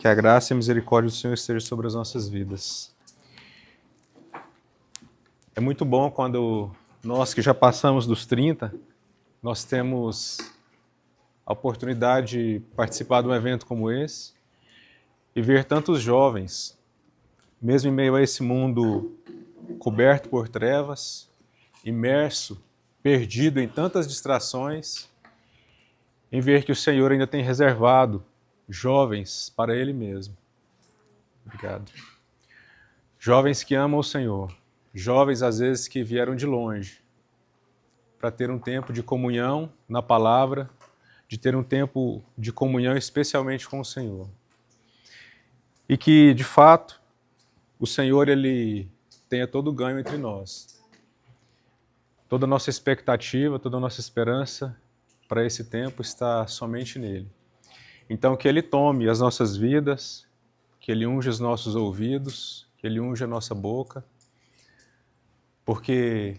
Que a graça e a misericórdia do Senhor estejam sobre as nossas vidas. É muito bom quando nós que já passamos dos 30, nós temos a oportunidade de participar de um evento como esse e ver tantos jovens, mesmo em meio a esse mundo coberto por trevas, imerso, perdido em tantas distrações, em ver que o Senhor ainda tem reservado jovens para Ele mesmo. Obrigado. Jovens que amam o Senhor, jovens às vezes que vieram de longe, para ter um tempo de comunhão na palavra, de ter um tempo de comunhão especialmente com o Senhor. E que, de fato, o Senhor Ele tenha todo o ganho entre nós. Toda a nossa expectativa, toda a nossa esperança para esse tempo está somente nele. Então, que Ele tome as nossas vidas, que Ele unja os nossos ouvidos, que Ele unja a nossa boca, porque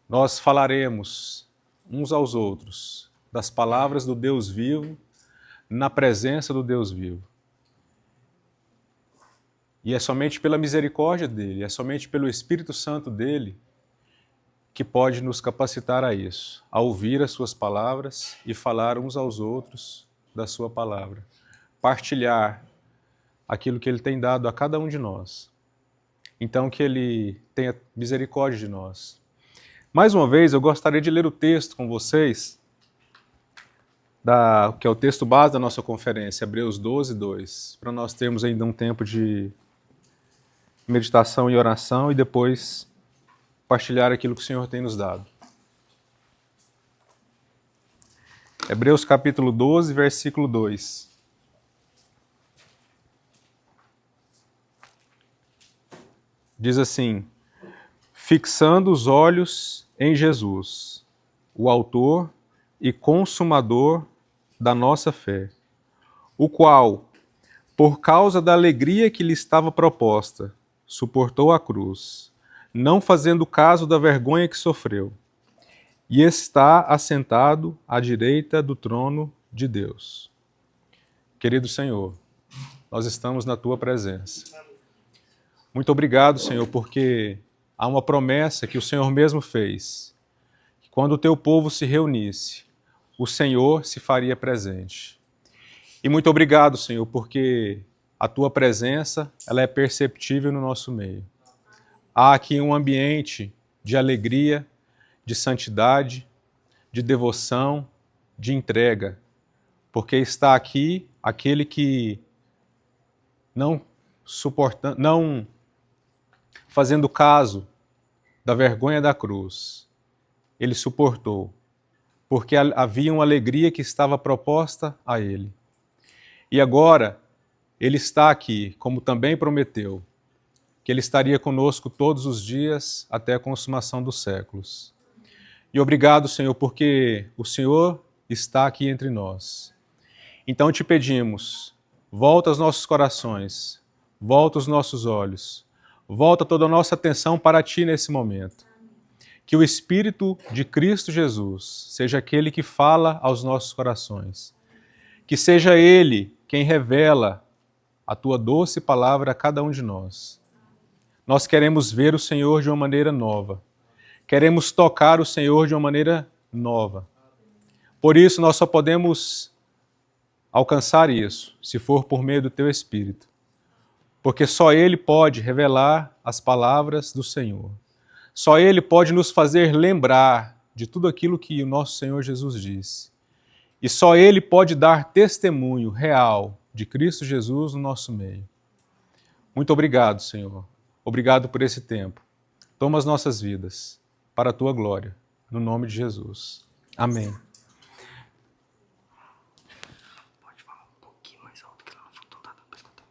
nós falaremos uns aos outros das palavras do Deus vivo, na presença do Deus vivo. E é somente pela misericórdia dEle, é somente pelo Espírito Santo dEle que pode nos capacitar a isso, a ouvir as suas palavras e falar uns aos outros da sua palavra. Partilhar aquilo que Ele tem dado a cada um de nós. Então, que Ele tenha misericórdia de nós. Mais uma vez, eu gostaria de ler o texto com vocês, que é o texto base da nossa conferência, Hebreus 12, 2, para nós termos ainda um tempo de meditação e oração e depois partilhar aquilo que o Senhor tem nos dado. Hebreus capítulo 12, versículo 2. Diz assim: fixando os olhos em Jesus, o autor e consumador da nossa fé, o qual, por causa da alegria que lhe estava proposta, suportou a cruz, não fazendo caso da vergonha que sofreu, e está assentado à direita do trono de Deus. Querido Senhor, nós estamos na Tua presença. Muito obrigado, Senhor, porque há uma promessa que o Senhor mesmo fez, que quando o Teu povo se reunisse, o Senhor se faria presente. E muito obrigado, Senhor, porque a Tua presença ela é perceptível no nosso meio. Há aqui um ambiente de alegria, de santidade, de devoção, de entrega, porque está aqui aquele que não fazendo caso da vergonha da cruz, ele suportou, porque havia uma alegria que estava proposta a ele. E agora, ele está aqui, como também prometeu, que Ele estaria conosco todos os dias até a consumação dos séculos. E obrigado, Senhor, porque o Senhor está aqui entre nós. Então te pedimos, volta os nossos corações, volta os nossos olhos, volta toda a nossa atenção para Ti nesse momento. Que o Espírito de Cristo Jesus seja aquele que fala aos nossos corações. Que seja Ele quem revela a Tua doce palavra a cada um de nós. Nós queremos ver o Senhor de uma maneira nova. Queremos tocar o Senhor de uma maneira nova. Por isso, nós só podemos alcançar isso, se for por meio do Teu Espírito. Porque só Ele pode revelar as palavras do Senhor. Só Ele pode nos fazer lembrar de tudo aquilo que o nosso Senhor Jesus disse. E só Ele pode dar testemunho real de Cristo Jesus no nosso meio. Muito obrigado, Senhor. Obrigado por esse tempo. Toma as nossas vidas para a Tua glória, no nome de Jesus. Amém. Pode falar um pouquinho mais alto que lá no fundo não dá para escutar.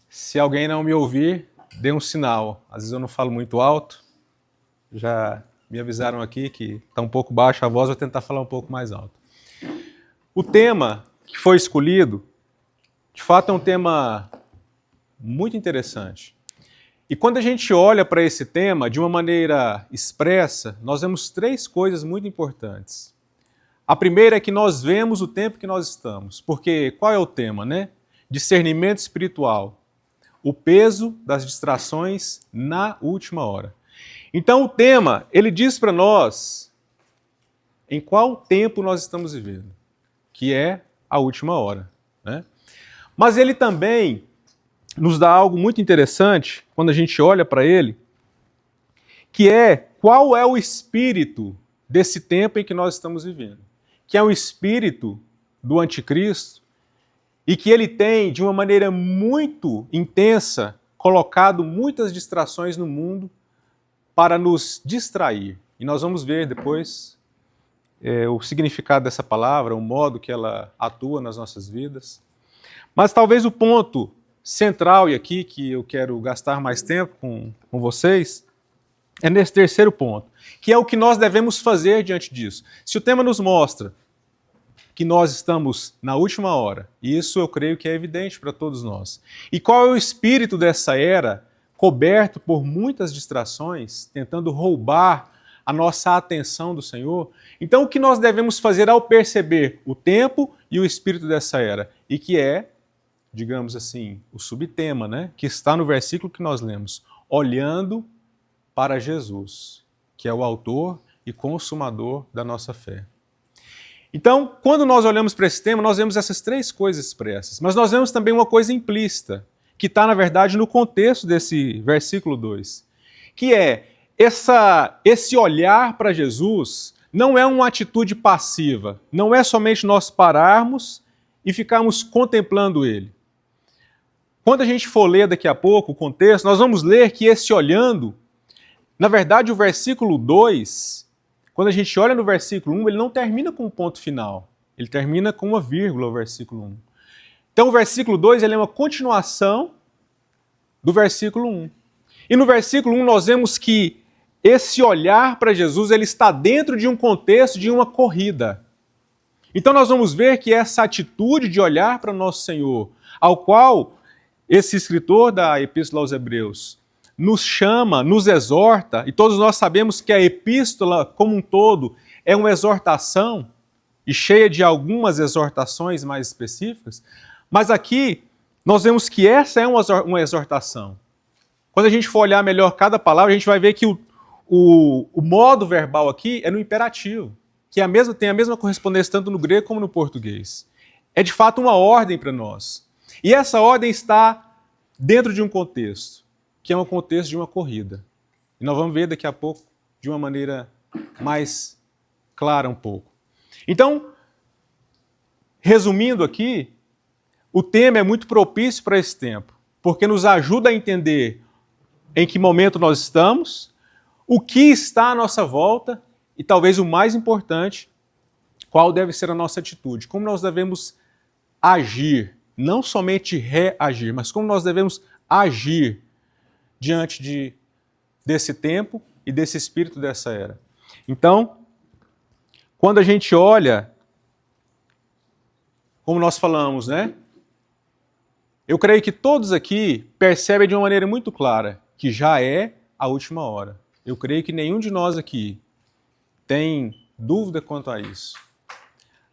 Se alguém não me ouvir, dê um sinal. Às vezes eu não falo muito alto. Já me avisaram aqui que está um pouco baixa a voz, vou tentar falar um pouco mais alto. O tema que foi escolhido, de fato, é um tema muito interessante. E quando a gente olha para esse tema de uma maneira expressa, nós vemos três coisas muito importantes. A primeira é que nós vemos o tempo que nós estamos. Porque qual é o tema, né? Discernimento espiritual. O peso das distrações na última hora. Então o tema, ele diz para nós em qual tempo nós estamos vivendo, que é a última hora, né? Mas ele também nos dá algo muito interessante, quando a gente olha para ele, que é qual é o espírito desse tempo em que nós estamos vivendo. Que é o espírito do anticristo e que ele tem, de uma maneira muito intensa, colocado muitas distrações no mundo para nos distrair. E nós vamos ver depois o significado dessa palavra, o modo que ela atua nas nossas vidas. Mas talvez o ponto central, e aqui que eu quero gastar mais tempo com vocês, é nesse terceiro ponto, que é o que nós devemos fazer diante disso. Se o tema nos mostra que nós estamos na última hora, e isso eu creio que é evidente para todos nós, e qual é o espírito dessa era, coberto por muitas distrações, tentando roubar a nossa atenção do Senhor, então o que nós devemos fazer ao perceber o tempo e o espírito dessa era, e que é, digamos assim, o subtema, né, que está no versículo que nós lemos, olhando para Jesus, que é o autor e consumador da nossa fé. Então, quando nós olhamos para esse tema, nós vemos essas três coisas expressas, mas nós vemos também uma coisa implícita, que está, na verdade, no contexto desse versículo 2, que é esse olhar para Jesus não é uma atitude passiva, não é somente nós pararmos e ficarmos contemplando ele. Quando a gente for ler daqui a pouco o contexto, nós vamos ler que esse olhando, na verdade o versículo 2, quando a gente olha no versículo 1, ele não termina com um ponto final, ele termina com uma vírgula, o versículo 1. Então o versículo 2 ele é uma continuação do versículo 1. E no versículo 1 nós vemos que esse olhar para Jesus ele está dentro de um contexto de uma corrida. Então nós vamos ver que essa atitude de olhar para nosso Senhor, ao qual esse escritor da Epístola aos Hebreus nos chama, nos exorta, e todos nós sabemos que a epístola como um todo é uma exortação, e cheia de algumas exortações mais específicas, mas aqui nós vemos que essa é uma exortação. Quando a gente for olhar melhor cada palavra, a gente vai ver que o modo verbal aqui é no imperativo, que tem a mesma correspondência tanto no grego como no português. É de fato uma ordem para nós. E essa ordem está dentro de um contexto, que é um contexto de uma corrida. E nós vamos ver daqui a pouco de uma maneira mais clara um pouco. Então, resumindo aqui, o tema é muito propício para esse tempo, porque nos ajuda a entender em que momento nós estamos, o que está à nossa volta e talvez o mais importante, qual deve ser a nossa atitude, como nós devemos agir, não somente reagir, mas como nós devemos agir diante desse tempo e desse espírito dessa era. Então, quando a gente olha, como nós falamos, né? Eu creio que todos aqui percebem de uma maneira muito clara que já é a última hora. Eu creio que nenhum de nós aqui tem dúvida quanto a isso.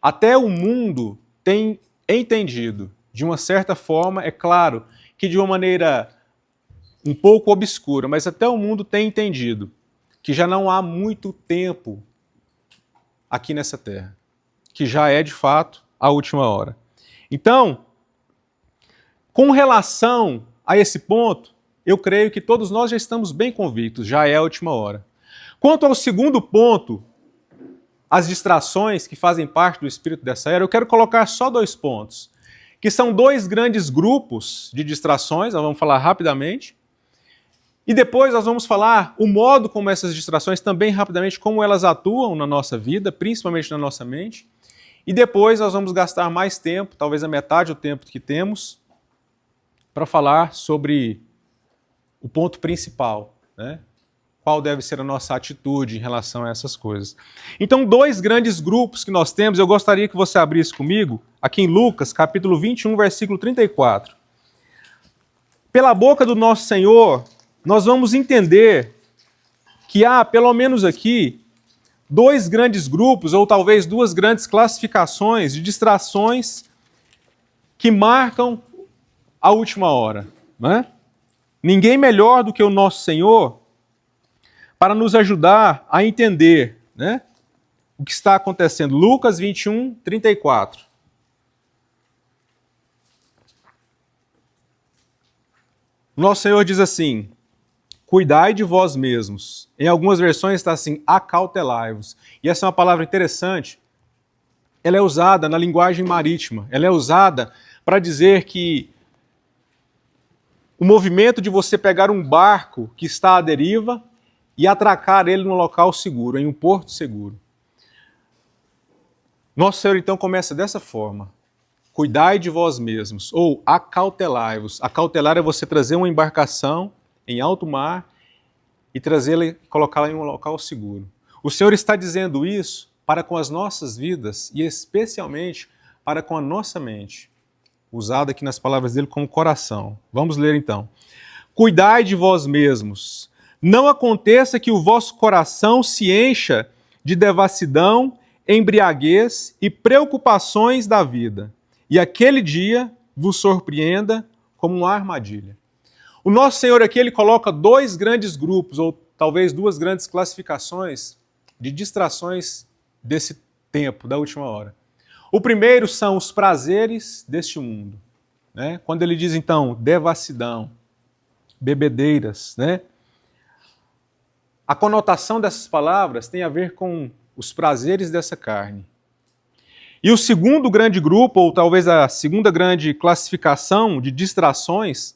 Até o mundo tem entendido, de uma certa forma, é claro que de uma maneira um pouco obscura, mas até o mundo tem entendido que já não há muito tempo aqui nessa terra, que já é de fato a última hora. Então, com relação a esse ponto, eu creio que todos nós já estamos bem convictos, já é a última hora. Quanto ao segundo ponto, as distrações que fazem parte do espírito dessa era, eu quero colocar só 2 pontos, que são 2 grandes grupos de distrações, nós vamos falar rapidamente, e depois nós vamos falar o modo como essas distrações, também rapidamente, como elas atuam na nossa vida, principalmente na nossa mente, e depois nós vamos gastar mais tempo, talvez a metade do tempo que temos, para falar sobre o ponto principal, né? Qual deve ser a nossa atitude em relação a essas coisas. Então, 2 grandes grupos que nós temos, eu gostaria que você abrisse comigo, aqui em Lucas, capítulo 21, versículo 34. Pela boca do nosso Senhor, nós vamos entender que há, pelo menos aqui, dois grandes grupos, ou talvez duas grandes classificações de distrações que marcam a última hora. Né? Ninguém melhor do que o nosso Senhor para nos ajudar a entender, né, o que está acontecendo. Lucas 21, 34. Nosso Senhor diz assim: cuidai de vós mesmos. Em algumas versões está assim: acautelai-vos. E essa é uma palavra interessante. Ela é usada na linguagem marítima. Ela é usada para dizer que o movimento de você pegar um barco que está à deriva e atracar ele num local seguro, em um porto seguro. Nosso Senhor então começa dessa forma: cuidai de vós mesmos, ou acautelai-vos. Acautelar é você trazer uma embarcação em alto mar e trazê-la e colocá-la em um local seguro. O Senhor está dizendo isso para com as nossas vidas e especialmente para com a nossa mente, usada aqui nas palavras dele como coração. Vamos ler então. Cuidai de vós mesmos. Não aconteça que o vosso coração se encha de devassidão, embriaguez e preocupações da vida, e aquele dia vos surpreenda como uma armadilha. O nosso Senhor aqui, ele coloca dois grandes grupos, ou talvez duas grandes classificações de distrações desse tempo, da última hora. O primeiro são os prazeres deste mundo. Né? Quando ele diz, então, devassidão, bebedeiras, né? A conotação dessas palavras tem a ver com os prazeres dessa carne. E o segundo grande grupo, ou talvez a segunda grande classificação de distrações,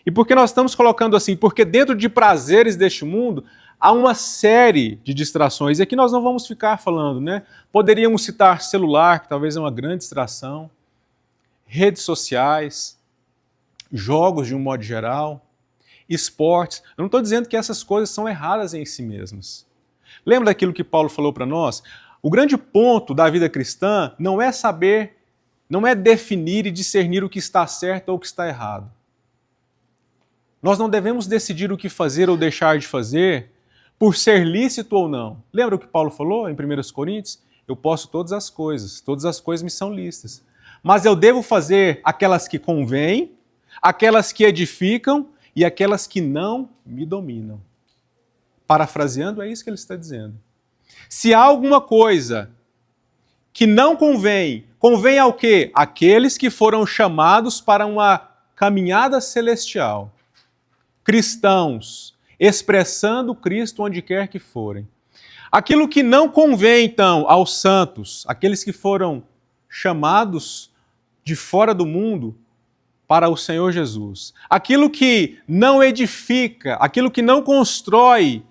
e por que nós estamos colocando assim? Porque dentro de prazeres deste mundo, há uma série de distrações. E aqui nós não vamos ficar falando, né? Poderíamos citar celular, que talvez é uma grande distração, redes sociais, jogos de um modo geral, esportes. Eu não estou dizendo que essas coisas são erradas em si mesmas. Lembra daquilo que Paulo falou para nós? O grande ponto da vida cristã não é saber, não é definir e discernir o que está certo ou o que está errado. Nós não devemos decidir o que fazer ou deixar de fazer por ser lícito ou não. Lembra o que Paulo falou em 1 Coríntios? Eu posso todas as coisas me são lícitas. Mas eu devo fazer aquelas que convêm, aquelas que edificam e aquelas que não me dominam. Parafraseando, é isso que ele está dizendo. Se há alguma coisa que não convém, convém ao quê? Aqueles que foram chamados para uma caminhada celestial. Cristãos, expressando Cristo onde quer que forem. Aquilo que não convém, então, aos santos, aqueles que foram chamados de fora do mundo para o Senhor Jesus. Aquilo que não edifica, aquilo que não constrói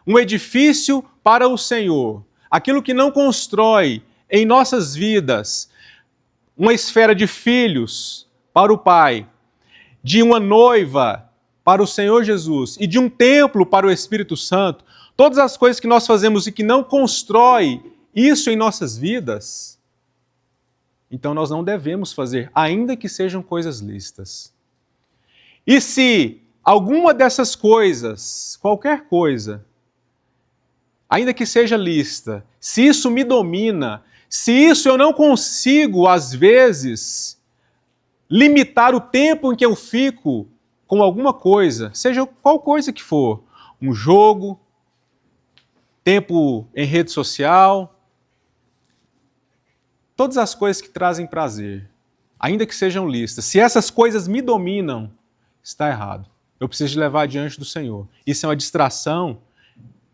um edifício para o Senhor, aquilo que não constrói em nossas vidas uma esfera de filhos para o Pai, de uma noiva para o Senhor Jesus e de um templo para o Espírito Santo, todas as coisas que nós fazemos e que não constrói isso em nossas vidas, então nós não devemos fazer, ainda que sejam coisas lícitas. E se alguma dessas coisas, qualquer coisa, ainda que seja lícita, se isso me domina, se isso eu não consigo, às vezes, limitar o tempo em que eu fico com alguma coisa, seja qual coisa que for, um jogo, tempo em rede social, todas as coisas que trazem prazer, ainda que sejam lícitas, se essas coisas me dominam, está errado. Eu preciso de levar diante do Senhor. Isso é uma distração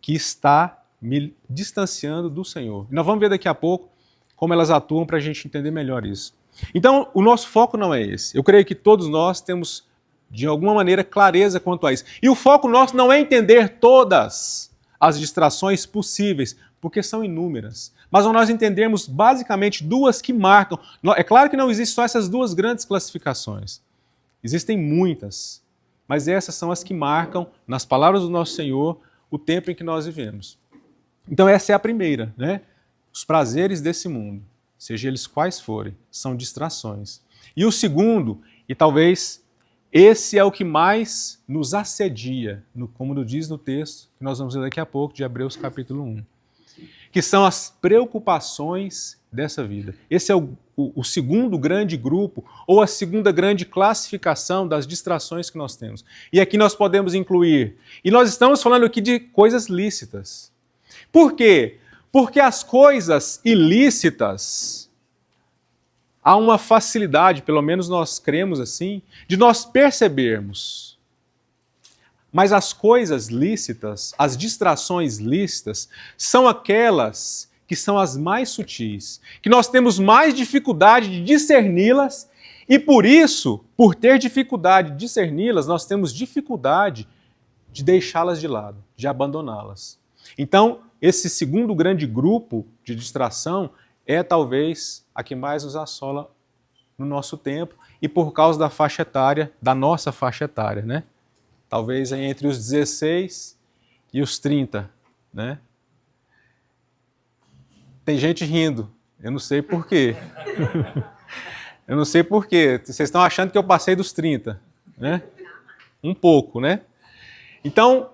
que está me distanciando do Senhor. E nós vamos ver daqui a pouco como elas atuam para a gente entender melhor isso. Então, o nosso foco não é esse. Eu creio que todos nós temos, de alguma maneira, clareza quanto a isso. E o foco nosso não é entender todas as distrações possíveis, porque são inúmeras. Mas nós entendermos basicamente duas que marcam. É claro que não existem só essas duas grandes classificações. Existem muitas, mas essas são as que marcam, nas palavras do nosso Senhor, o tempo em que nós vivemos. Então essa é a primeira, né? Os prazeres desse mundo, seja eles quais forem, são distrações. E o segundo, e talvez esse é o que mais nos assedia, como diz no texto, que nós vamos ler daqui a pouco, de Hebreus capítulo 1, que são as preocupações dessa vida. Esse é o segundo grande grupo, ou a segunda grande classificação das distrações que nós temos. E aqui nós podemos incluir, e nós estamos falando aqui de coisas lícitas. Por quê? Porque as coisas ilícitas, há uma facilidade, pelo menos nós cremos assim, de nós percebermos. Mas as coisas lícitas, as distrações lícitas, são aquelas que são as mais sutis, que nós temos mais dificuldade de discerni-las e por isso, por ter dificuldade de discerni-las, nós temos dificuldade de deixá-las de lado, de abandoná-las. Então, esse segundo grande grupo de distração é talvez a que mais nos assola no nosso tempo e por causa da faixa etária, da nossa faixa etária, né? Talvez entre os 16 e os 30, né? Tem gente rindo, eu não sei por quê. Eu não sei por quê. Vocês estão achando que eu passei dos 30, né? Um pouco, né? Então,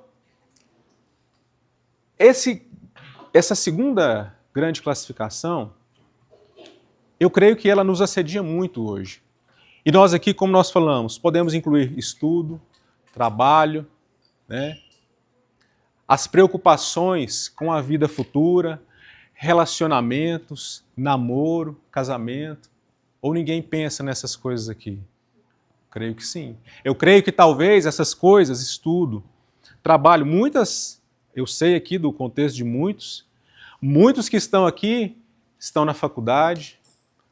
essa segunda grande classificação, eu creio que ela nos assedia muito hoje. E nós aqui, como nós falamos, podemos incluir estudo, trabalho, né? As preocupações com a vida futura, relacionamentos, namoro, casamento, ou ninguém pensa nessas coisas aqui? Creio que sim. Eu creio que talvez essas coisas, estudo, trabalho, muitas, eu sei aqui do contexto de muitos que estão aqui estão na faculdade,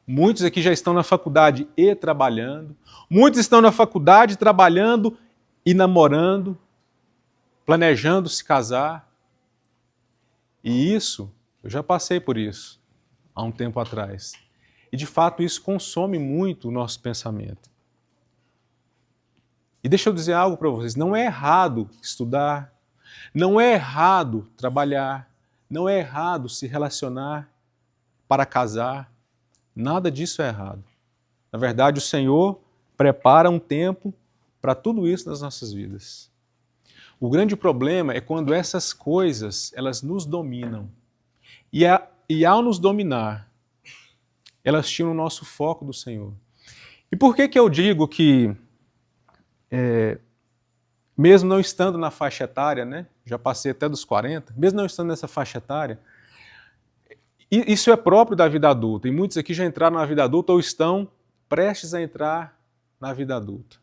muitos aqui já estão na faculdade e trabalhando, muitos estão na faculdade trabalhando e namorando, planejando se casar. E isso, eu já passei por isso há um tempo atrás. E de fato isso consome muito o nosso pensamento. E deixa eu dizer algo para vocês, não é errado estudar, não é errado trabalhar, não é errado se relacionar para casar, nada disso é errado. Na verdade, o Senhor prepara um tempo para tudo isso nas nossas vidas. O grande problema é quando essas coisas, elas nos dominam. E ao nos dominar, elas tiram o nosso foco do Senhor. E por que eu digo que, mesmo não estando na faixa etária, né, já passei até dos 40, mesmo não estando nessa faixa etária, isso é próprio da vida adulta, e muitos aqui já entraram na vida adulta ou estão prestes a entrar na vida adulta.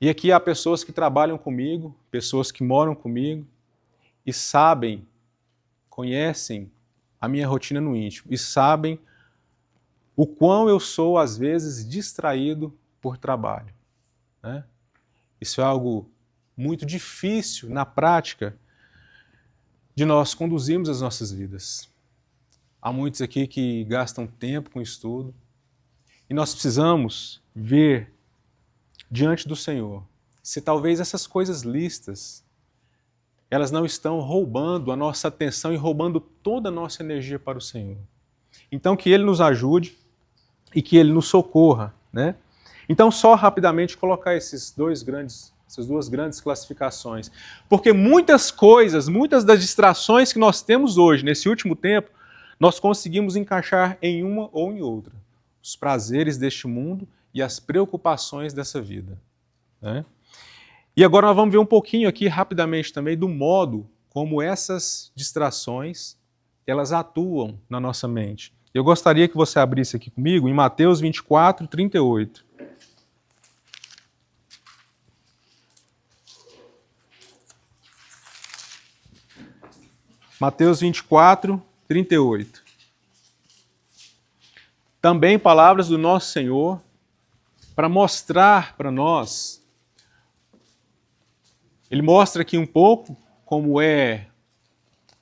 E aqui há pessoas que trabalham comigo, pessoas que moram comigo, e sabem, conhecem a minha rotina no íntimo, e sabem o quão eu sou, às vezes, distraído por trabalho, né? Isso é algo muito difícil, na prática, de nós conduzirmos as nossas vidas. Há muitos aqui que gastam tempo com estudo, e nós precisamos ver diante do Senhor se talvez essas coisas lícitas, elas não estão roubando a nossa atenção e roubando toda a nossa energia para o Senhor. Então que Ele nos ajude e que Ele nos socorra, né? Então só rapidamente colocar essas duas grandes classificações. Porque muitas coisas, muitas das distrações que nós temos hoje, nesse último tempo, nós conseguimos encaixar em uma ou em outra. Os prazeres deste mundo e as preocupações dessa vida, né? E agora nós vamos ver um pouquinho aqui rapidamente também do modo como essas distrações, elas atuam na nossa mente. Eu gostaria que você abrisse aqui comigo em Mateus 24, 38. Mateus 24, 38. Também palavras do nosso Senhor para mostrar para nós. Ele mostra aqui um pouco como é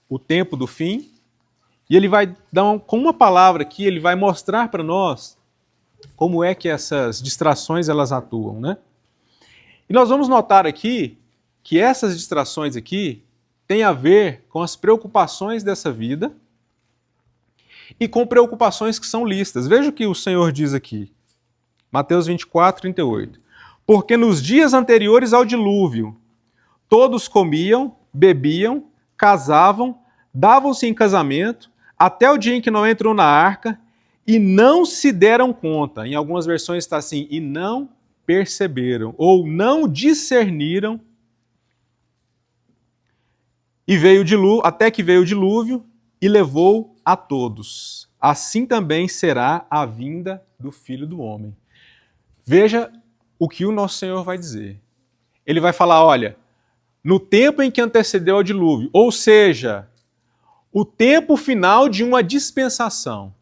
o tempo do fim, e ele vai dar com uma palavra aqui, ele vai mostrar para nós como é que essas distrações elas atuam, né? E nós vamos notar aqui que essas distrações aqui têm a ver com as preocupações dessa vida e com preocupações que são lícitas. Veja o que o Senhor diz aqui, Mateus 24, 38. Porque nos dias anteriores ao dilúvio, todos comiam, bebiam, casavam, davam-se em casamento até o dia em que Noé entrou na arca e não se deram conta. Em algumas versões está assim, e não perceberam, ou não discerniram, e até que veio o dilúvio e levou a todos. Assim também será a vinda do Filho do Homem. Veja o que o nosso Senhor vai dizer. Ele vai falar, olha, no tempo em que antecedeu ao dilúvio, ou seja, o tempo final de uma dispensação.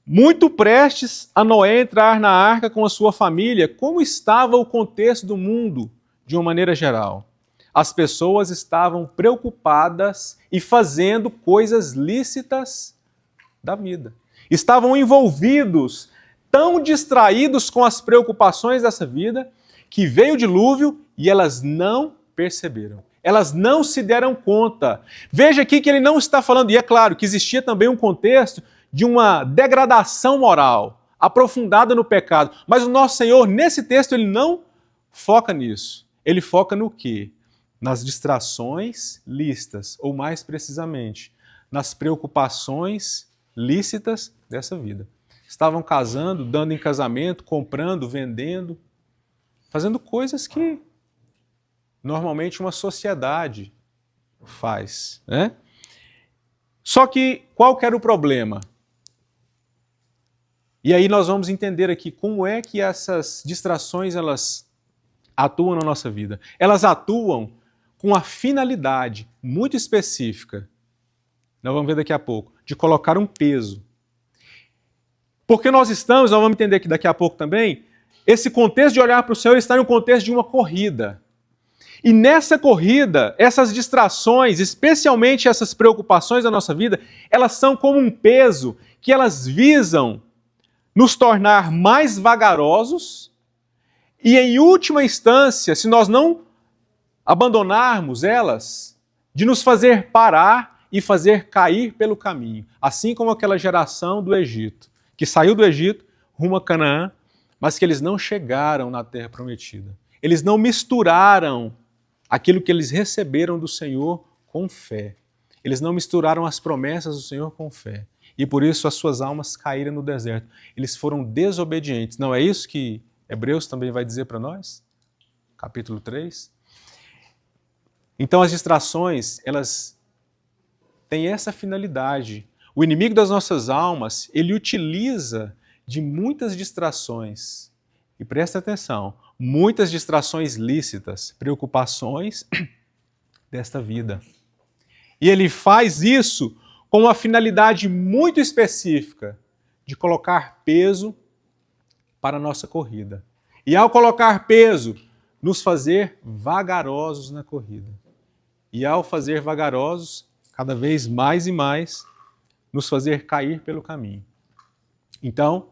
Muito prestes a Noé entrar na arca com a sua família, como estava o contexto do mundo de uma maneira geral? As pessoas estavam preocupadas e fazendo coisas lícitas da vida. Estavam envolvidos, tão distraídos com as preocupações dessa vida, que veio o dilúvio e elas não perceberam. Elas não se deram conta. Veja aqui que ele não está falando, e é claro que existia também um contexto de uma degradação moral, aprofundada no pecado. Mas o nosso Senhor, nesse texto, ele não foca nisso. Ele foca no quê? Nas distrações lícitas, ou mais precisamente, nas preocupações lícitas dessa vida. Estavam casando, dando em casamento, comprando, vendendo, fazendo coisas que normalmente uma sociedade faz, né? Só que qual que era o problema? E aí nós vamos entender aqui como é que essas distrações elas atuam na nossa vida. Elas atuam com a finalidade muito específica, nós vamos ver daqui a pouco, de colocar um peso. Porque nós vamos entender que daqui a pouco também, esse contexto de olhar para o Senhor está no contexto de uma corrida. E nessa corrida, essas distrações, especialmente essas preocupações da nossa vida, elas são como um peso que elas visam nos tornar mais vagarosos e, em última instância, se nós não abandonarmos elas, de nos fazer parar e fazer cair pelo caminho. Assim como aquela geração do Egito, que saiu do Egito rumo a Canaã, mas que eles não chegaram na terra prometida. Eles não misturaram aquilo que eles receberam do Senhor com fé. Eles não misturaram as promessas do Senhor com fé. E por isso as suas almas caíram no deserto. Eles foram desobedientes. Não é isso que Hebreus também vai dizer para nós? Capítulo 3. Então as distrações, elas têm essa finalidade. O inimigo das nossas almas, ele utiliza de muitas distrações. E presta atenção, muitas distrações lícitas, preocupações desta vida. E ele faz isso com uma finalidade muito específica de colocar peso para a nossa corrida. E ao colocar peso, nos fazer vagarosos na corrida. E ao fazer vagarosos, cada vez mais e mais, nos fazer cair pelo caminho. Então,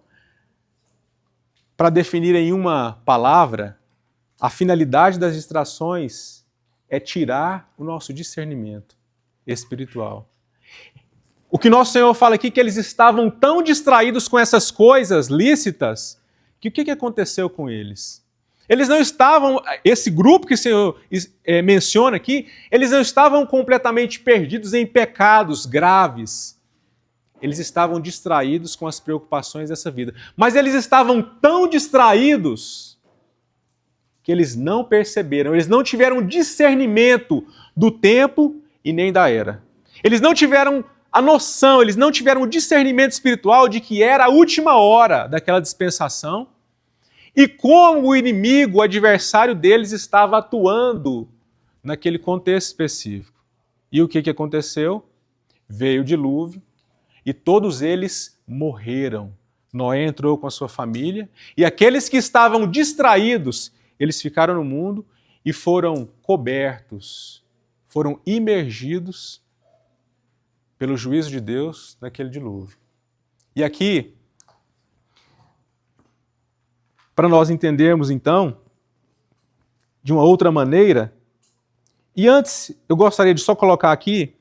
para definir em uma palavra, a finalidade das distrações é tirar o nosso discernimento espiritual. O que nosso Senhor fala aqui é que eles estavam tão distraídos com essas coisas lícitas, que o que aconteceu com eles? Eles não estavam, esse grupo que o Senhor menciona aqui, eles não estavam completamente perdidos em pecados graves. Eles estavam distraídos com as preocupações dessa vida. Mas eles estavam tão distraídos que eles não perceberam, eles não tiveram discernimento do tempo e nem da era. Eles não tiveram a noção, eles não tiveram o discernimento espiritual de que era a última hora daquela dispensação e como o inimigo, o adversário deles, estava atuando naquele contexto específico. E o que aconteceu? Veio o dilúvio e todos eles morreram. Noé entrou com a sua família e aqueles que estavam distraídos, eles ficaram no mundo e foram cobertos, foram imergidos pelo juízo de Deus naquele dilúvio. E aqui, para nós entendermos então, de uma outra maneira, e antes eu gostaria de só colocar aqui,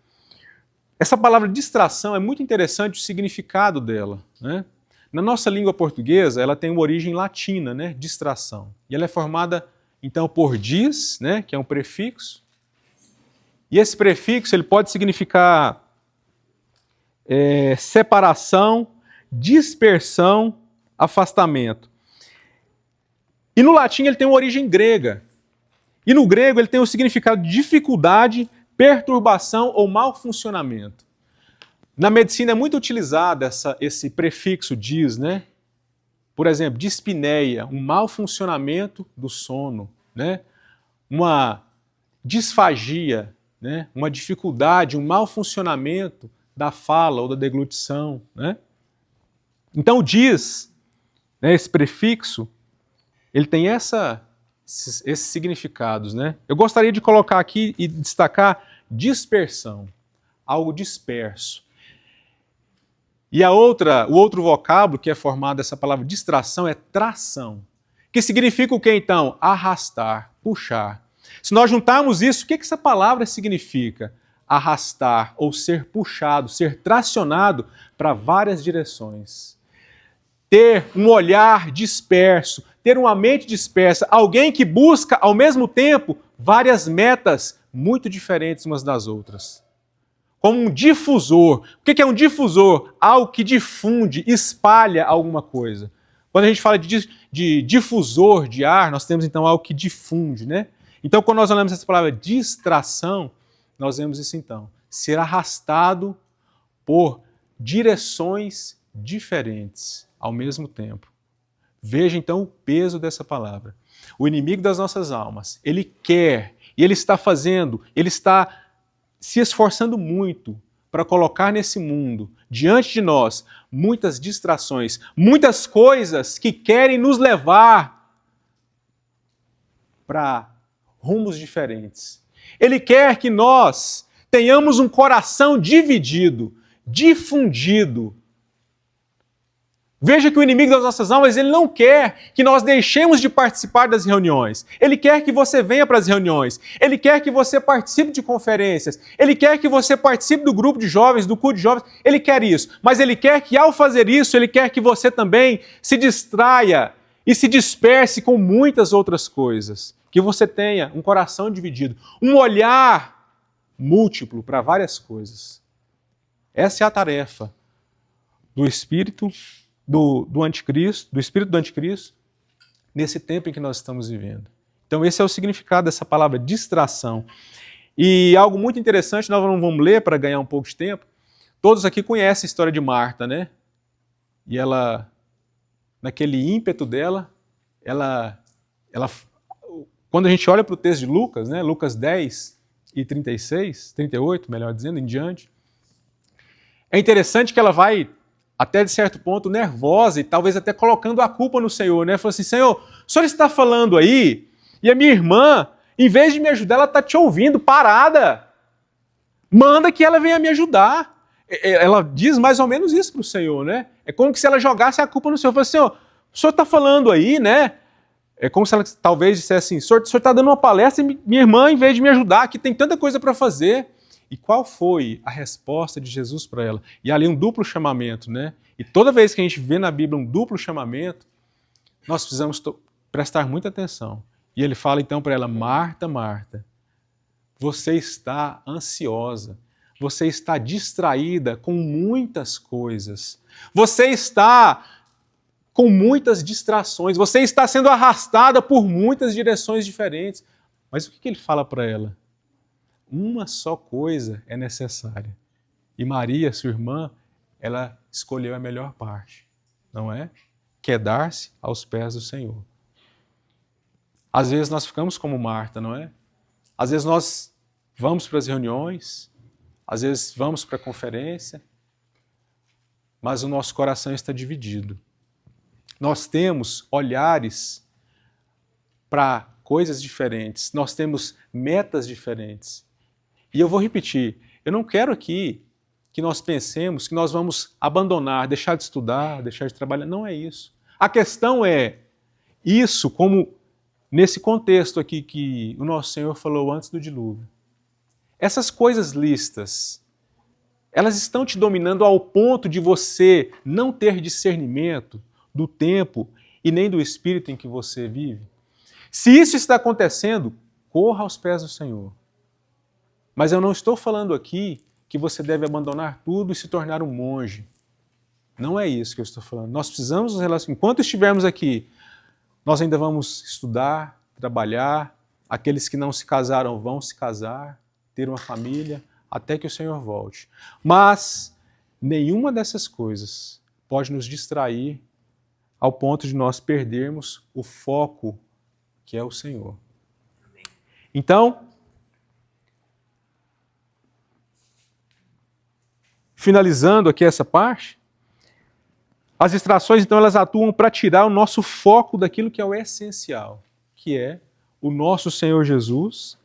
essa palavra distração é muito interessante o significado dela, né? Na nossa língua portuguesa, ela tem uma origem latina, né? Distração. E ela é formada, então, por dis, né? Que é um prefixo, E esse prefixo ele pode significar separação, dispersão, afastamento. E no latim ele tem uma origem grega. E no grego ele tem o significado de dificuldade, perturbação ou mau funcionamento. Na medicina é muito utilizado esse prefixo dis, né? Por exemplo, dispneia, um mau funcionamento do sono, né? Uma disfagia, né? Uma dificuldade, um mau funcionamento da fala ou da deglutição, né? Então o dis, né, esse prefixo, ele tem esses significados, né? Eu gostaria de colocar aqui e destacar dispersão, algo disperso. E o outro vocábulo que é formado dessa palavra distração é tração, que significa o que então? Arrastar, puxar. Se nós juntarmos isso, o que essa palavra significa? Arrastar ou ser puxado, ser tracionado para várias direções. Ter um olhar disperso, ter uma mente dispersa, alguém que busca ao mesmo tempo várias metas muito diferentes umas das outras. Como um difusor. O que é um difusor? Algo que difunde, espalha alguma coisa. Quando a gente fala de difusor de ar, nós temos então algo que difunde, né? Então, quando nós olhamos essa palavra distração, nós vemos isso então. Ser arrastado por direções diferentes ao mesmo tempo. Veja então o peso dessa palavra. O inimigo das nossas almas, ele quer, e ele está fazendo, ele está se esforçando muito para colocar nesse mundo, diante de nós, muitas distrações, muitas coisas que querem nos levar para rumos diferentes. Ele quer que nós tenhamos um coração dividido, difundido. Veja que o inimigo das nossas almas, ele não quer que nós deixemos de participar das reuniões. Ele quer que você venha para as reuniões. Ele quer que você participe de conferências. Ele quer que você participe do grupo de jovens, do culto de jovens. Ele quer isso. Mas ele quer que ao fazer isso, ele quer que você também se distraia e se disperse com muitas outras coisas. Que você tenha um coração dividido, um olhar múltiplo para várias coisas. Essa é a tarefa do Espírito do anticristo, do espírito do anticristo, nesse tempo em que nós estamos vivendo. Então esse é o significado dessa palavra distração. E algo muito interessante, nós não vamos ler para ganhar um pouco de tempo. Todos aqui conhecem a história de Marta, né? E ela, naquele ímpeto dela, ela quando a gente olha para o texto de Lucas, né? Lucas 10 e 36, 38, melhor dizendo, em diante, é interessante que ela vai até de certo ponto nervosa e talvez até colocando a culpa no Senhor, né? Falou assim, Senhor, o Senhor está falando aí e a minha irmã, em vez de me ajudar, ela está te ouvindo, parada. Manda que ela venha me ajudar. Ela diz mais ou menos isso para o Senhor, né? É como se ela jogasse a culpa no Senhor. Falou assim, Senhor, o Senhor está falando aí, né? É como se ela talvez dissesse assim, o Senhor está dando uma palestra e minha irmã, em vez de me ajudar, que tem tanta coisa para fazer. E qual foi a resposta de Jesus para ela? E ali um duplo chamamento, né? E toda vez que a gente vê na Bíblia um duplo chamamento, nós precisamos prestar muita atenção. E ele fala então para ela, Marta, Marta, você está ansiosa, você está distraída com muitas coisas, você está com muitas distrações, você está sendo arrastada por muitas direções diferentes. Mas o que ele fala para ela? Uma só coisa é necessária. E Maria, sua irmã, ela escolheu a melhor parte, não é? Quedar-se aos pés do Senhor. Às vezes nós ficamos como Marta, não é? Às vezes nós vamos para as reuniões, às vezes vamos para a conferência, mas o nosso coração está dividido. Nós temos olhares para coisas diferentes, nós temos metas diferentes. E eu vou repetir, eu não quero aqui que nós pensemos que nós vamos abandonar, deixar de estudar, deixar de trabalhar. Não é isso. A questão é isso como nesse contexto aqui que o nosso Senhor falou antes do dilúvio. Essas coisas listas, elas estão te dominando ao ponto de você não ter discernimento do tempo e nem do espírito em que você vive. Se isso está acontecendo, corra aos pés do Senhor. Mas eu não estou falando aqui que você deve abandonar tudo e se tornar um monge. Não é isso que eu estou falando. Nós precisamos nos relacionar. Enquanto estivermos aqui, nós ainda vamos estudar, trabalhar. Aqueles que não se casaram vão se casar, ter uma família, até que o Senhor volte. Mas nenhuma dessas coisas pode nos distrair ao ponto de nós perdermos o foco que é o Senhor. Então, finalizando aqui essa parte, as distrações, então, elas atuam para tirar o nosso foco daquilo que é o essencial, que é o nosso Senhor Jesus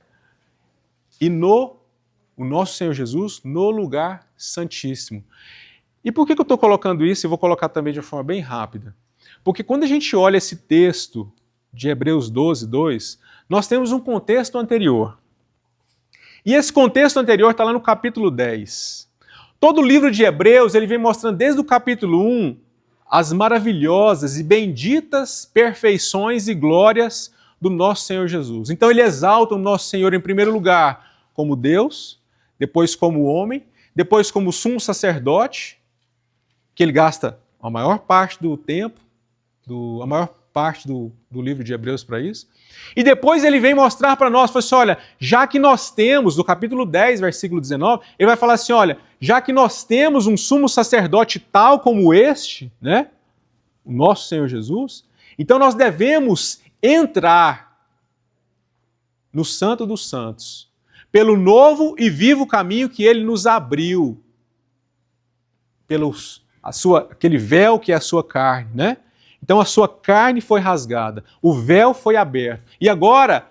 e o nosso Senhor Jesus no lugar santíssimo. E por que eu estou colocando isso? Eu vou colocar também de uma forma bem rápida. Porque quando a gente olha esse texto de Hebreus 12, 2, nós temos um contexto anterior. E esse contexto anterior está lá no capítulo 10. Todo o livro de Hebreus, ele vem mostrando desde o capítulo 1 as maravilhosas e benditas perfeições e glórias do nosso Senhor Jesus. Então ele exalta o nosso Senhor em primeiro lugar como Deus, depois como homem, depois como sumo sacerdote, que ele gasta a maior parte do tempo, a maior parte do livro de Hebreus para isso. E depois ele vem mostrar para nós, fala assim, olha, já que nós temos, no capítulo 10, versículo 19, ele vai falar assim, olha, já que nós temos um sumo sacerdote tal como este, né, o nosso Senhor Jesus, então nós devemos entrar no Santo dos Santos, pelo novo e vivo caminho que ele nos abriu, aquele véu que é a sua carne, né? Então a sua carne foi rasgada, o véu foi aberto. E agora,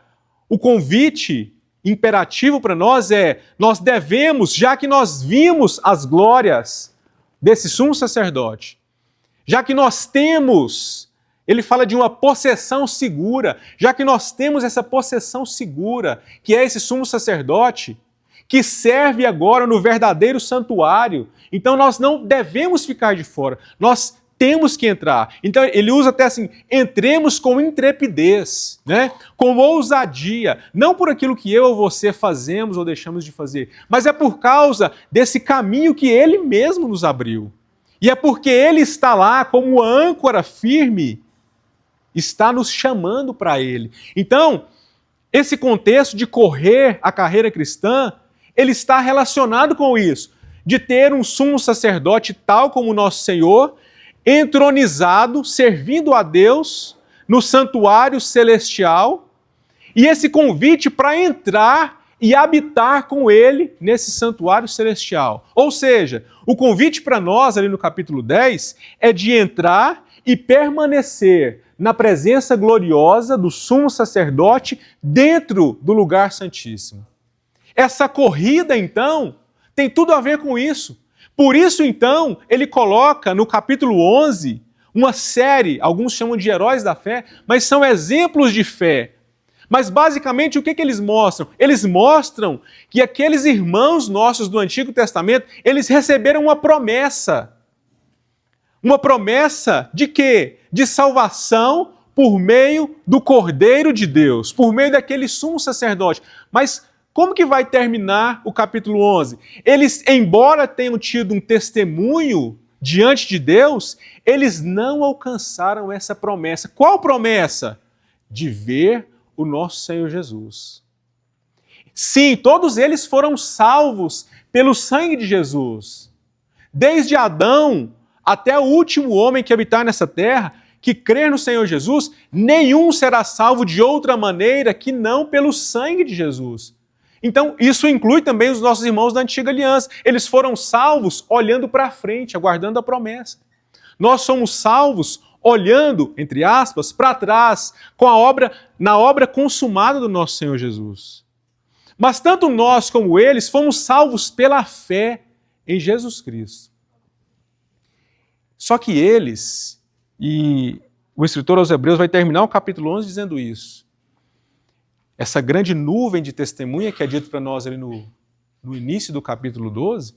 o convite imperativo para nós é, nós devemos, já que nós vimos as glórias desse sumo sacerdote, já que nós temos, ele fala de uma possessão segura, já que nós temos essa possessão segura, que é esse sumo sacerdote, que serve agora no verdadeiro santuário, então nós não devemos ficar de fora, nós temos que entrar. Então ele usa até assim, entremos com intrepidez, né? Com ousadia, não por aquilo que eu ou você fazemos ou deixamos de fazer, mas é por causa desse caminho que ele mesmo nos abriu. E é porque ele está lá como âncora firme, está nos chamando para ele. Então, esse contexto de correr a carreira cristã, ele está relacionado com isso, de ter um sumo sacerdote tal como o nosso Senhor, entronizado, servindo a Deus no santuário celestial, e esse convite para entrar e habitar com ele nesse santuário celestial. Ou seja, o convite para nós ali no capítulo 10 é de entrar e permanecer na presença gloriosa do sumo sacerdote dentro do lugar santíssimo. Essa corrida, então, tem tudo a ver com isso. Por isso, então, ele coloca no capítulo 11 uma série, alguns chamam de heróis da fé, mas são exemplos de fé. Mas, basicamente, o que eles mostram? Eles mostram que aqueles irmãos nossos do Antigo Testamento, eles receberam uma promessa. Uma promessa de quê? De salvação por meio do Cordeiro de Deus, por meio daquele sumo sacerdote. Mas como que vai terminar o capítulo 11? Eles, embora tenham tido um testemunho diante de Deus, eles não alcançaram essa promessa. Qual promessa? De ver o nosso Senhor Jesus. Sim, todos eles foram salvos pelo sangue de Jesus. Desde Adão até o último homem que habitar nessa terra, que crer no Senhor Jesus, nenhum será salvo de outra maneira que não pelo sangue de Jesus. Então, isso inclui também os nossos irmãos da Antiga Aliança. Eles foram salvos olhando para frente, aguardando a promessa. Nós somos salvos olhando, entre aspas, para trás, na obra consumada do nosso Senhor Jesus. Mas tanto nós como eles fomos salvos pela fé em Jesus Cristo. Só que eles, e o escritor aos Hebreus vai terminar o capítulo 11 dizendo isso, essa grande nuvem de testemunha que é dito para nós ali no início do capítulo 12,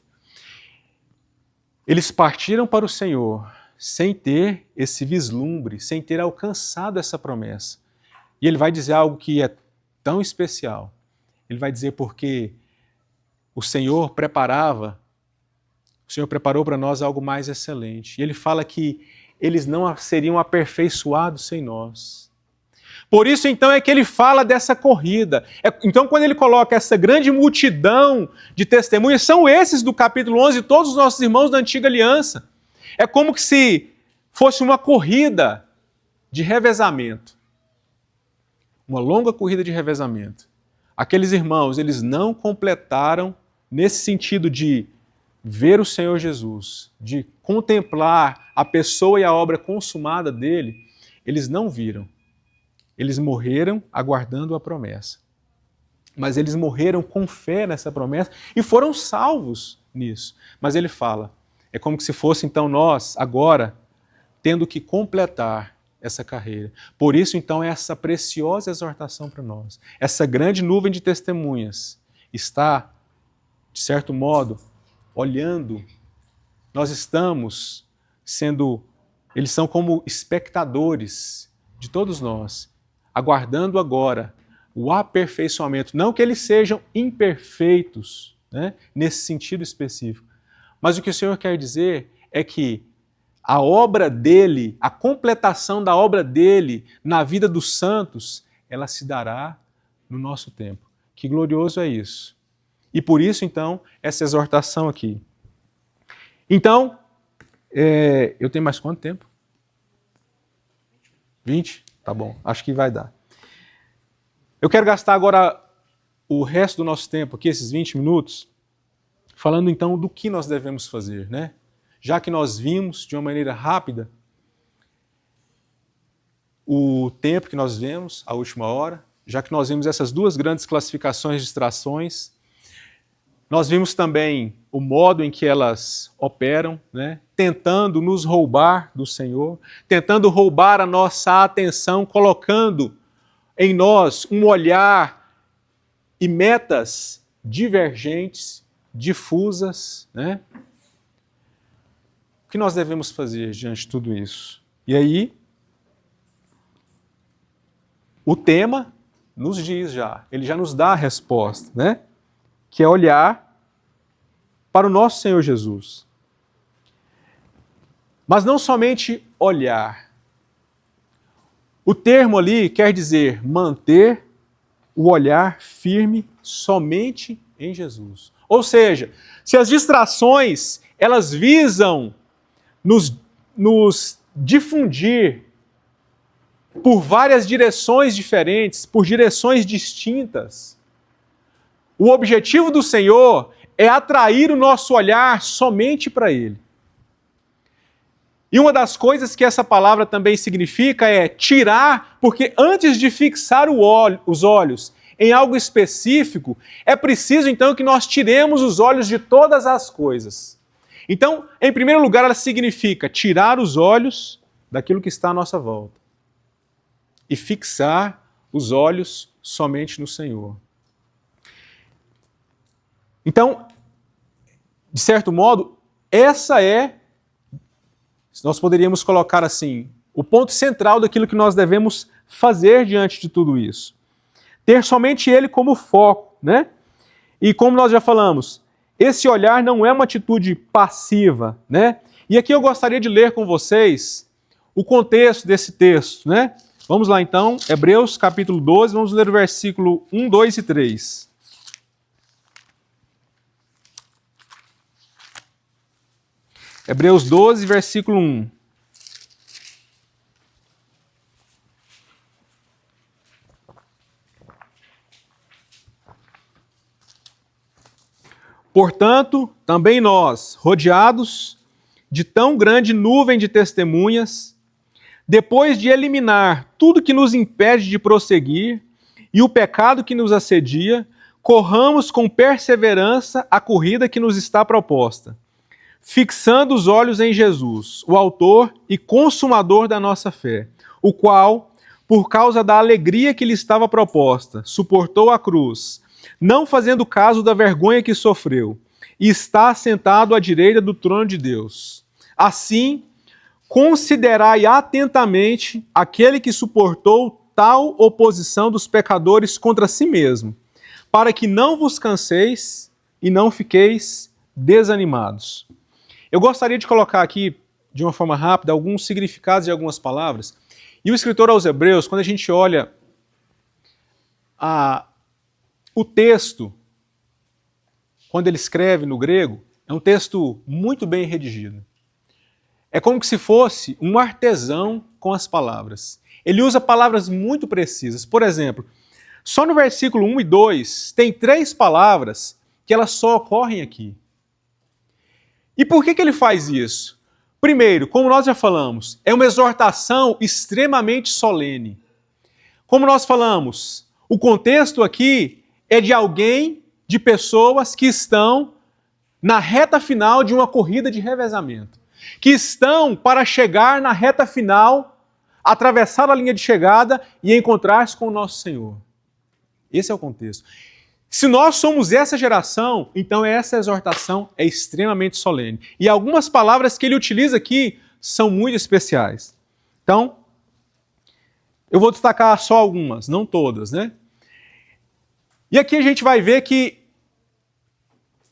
eles partiram para o Senhor sem ter esse vislumbre, sem ter alcançado essa promessa. E ele vai dizer algo que é tão especial. Ele vai dizer porque o Senhor preparou para nós algo mais excelente. E ele fala que eles não seriam aperfeiçoados sem nós. Por isso, então, é que ele fala dessa corrida. Então, quando ele coloca essa grande multidão de testemunhas, são esses do capítulo 11, todos os nossos irmãos da antiga aliança. É como que se fosse uma corrida de revezamento. Uma longa corrida de revezamento. Aqueles irmãos, eles não completaram nesse sentido de ver o Senhor Jesus, de contemplar a pessoa e a obra consumada dele, eles não viram. Eles morreram aguardando a promessa. Mas eles morreram com fé nessa promessa e foram salvos nisso. Mas ele fala, é como se fosse então nós, agora, tendo que completar essa carreira. Por isso, então, essa preciosa exortação para nós. Essa grande nuvem de testemunhas está, de certo modo, olhando. Nós estamos sendo, eles são como espectadores de todos nós, aguardando agora o aperfeiçoamento. Não que eles sejam imperfeitos, né, nesse sentido específico, mas o que o Senhor quer dizer é que a obra dele, a completação da obra dele na vida dos santos, ela se dará no nosso tempo. Que glorioso é isso. E por isso, então, essa exortação aqui. Então, eu tenho mais quanto tempo? 20? Tá bom, acho que vai dar. Eu quero gastar agora o resto do nosso tempo aqui, esses 20 minutos, falando então do que nós devemos fazer, né? Já que nós vimos de uma maneira rápida o tempo que nós vemos, a última hora, já que nós vimos essas duas grandes classificações de distrações, nós vimos também o modo em que elas operam, né? Tentando nos roubar do Senhor, tentando roubar a nossa atenção, colocando em nós um olhar e metas divergentes, difusas, né? O que nós devemos fazer diante de tudo isso? E aí, o tema nos diz já, ele já nos dá a resposta, né? Que é olhar para o nosso Senhor Jesus. Mas não somente olhar. O termo ali quer dizer manter o olhar firme somente em Jesus. Ou seja, se as distrações, elas visam nos difundir por várias direções diferentes, por direções distintas, o objetivo do Senhor é atrair o nosso olhar somente para Ele. E uma das coisas que essa palavra também significa é tirar, porque antes de fixar os olhos em algo específico, é preciso então que nós tiremos os olhos de todas as coisas. Então, em primeiro lugar, ela significa tirar os olhos daquilo que está à nossa volta e fixar os olhos somente no Senhor. Então, de certo modo, essa é, nós poderíamos colocar assim, o ponto central daquilo que nós devemos fazer diante de tudo isso. Ter somente Ele como foco, né? E como nós já falamos, esse olhar não é uma atitude passiva, né? E aqui eu gostaria de ler com vocês o contexto desse texto, né? Vamos lá então, Hebreus capítulo 12, vamos ler o versículo 1, 2 e 3. Hebreus 12, versículo 1. Portanto, também nós, rodeados de tão grande nuvem de testemunhas, depois de eliminar tudo que nos impede de prosseguir e o pecado que nos assedia, corramos com perseverança a corrida que nos está proposta, fixando os olhos em Jesus, o autor e consumador da nossa fé, o qual, por causa da alegria que lhe estava proposta, suportou a cruz, não fazendo caso da vergonha que sofreu, e está sentado à direita do trono de Deus. Assim, considerai atentamente aquele que suportou tal oposição dos pecadores contra si mesmo, para que não vos canseis e não fiqueis desanimados. Eu gostaria de colocar aqui, de uma forma rápida, alguns significados de algumas palavras. E o escritor aos Hebreus, quando a gente olha o texto, quando ele escreve no grego, é um texto muito bem redigido. É como se fosse um artesão com as palavras. Ele usa palavras muito precisas. Por exemplo, só no versículo 1 e 2 tem 3 palavras que elas só ocorrem aqui. E por que ele faz isso? Primeiro, como nós já falamos, é uma exortação extremamente solene. Como nós falamos, o contexto aqui é de alguém, de pessoas que estão na reta final de uma corrida de revezamento, que estão para chegar na reta final, atravessar a linha de chegada e encontrar-se com o nosso Senhor. Esse é o contexto. Se nós somos essa geração, então essa exortação é extremamente solene. E algumas palavras que ele utiliza aqui são muito especiais. Então, eu vou destacar só algumas, não todas, né? E aqui a gente vai ver que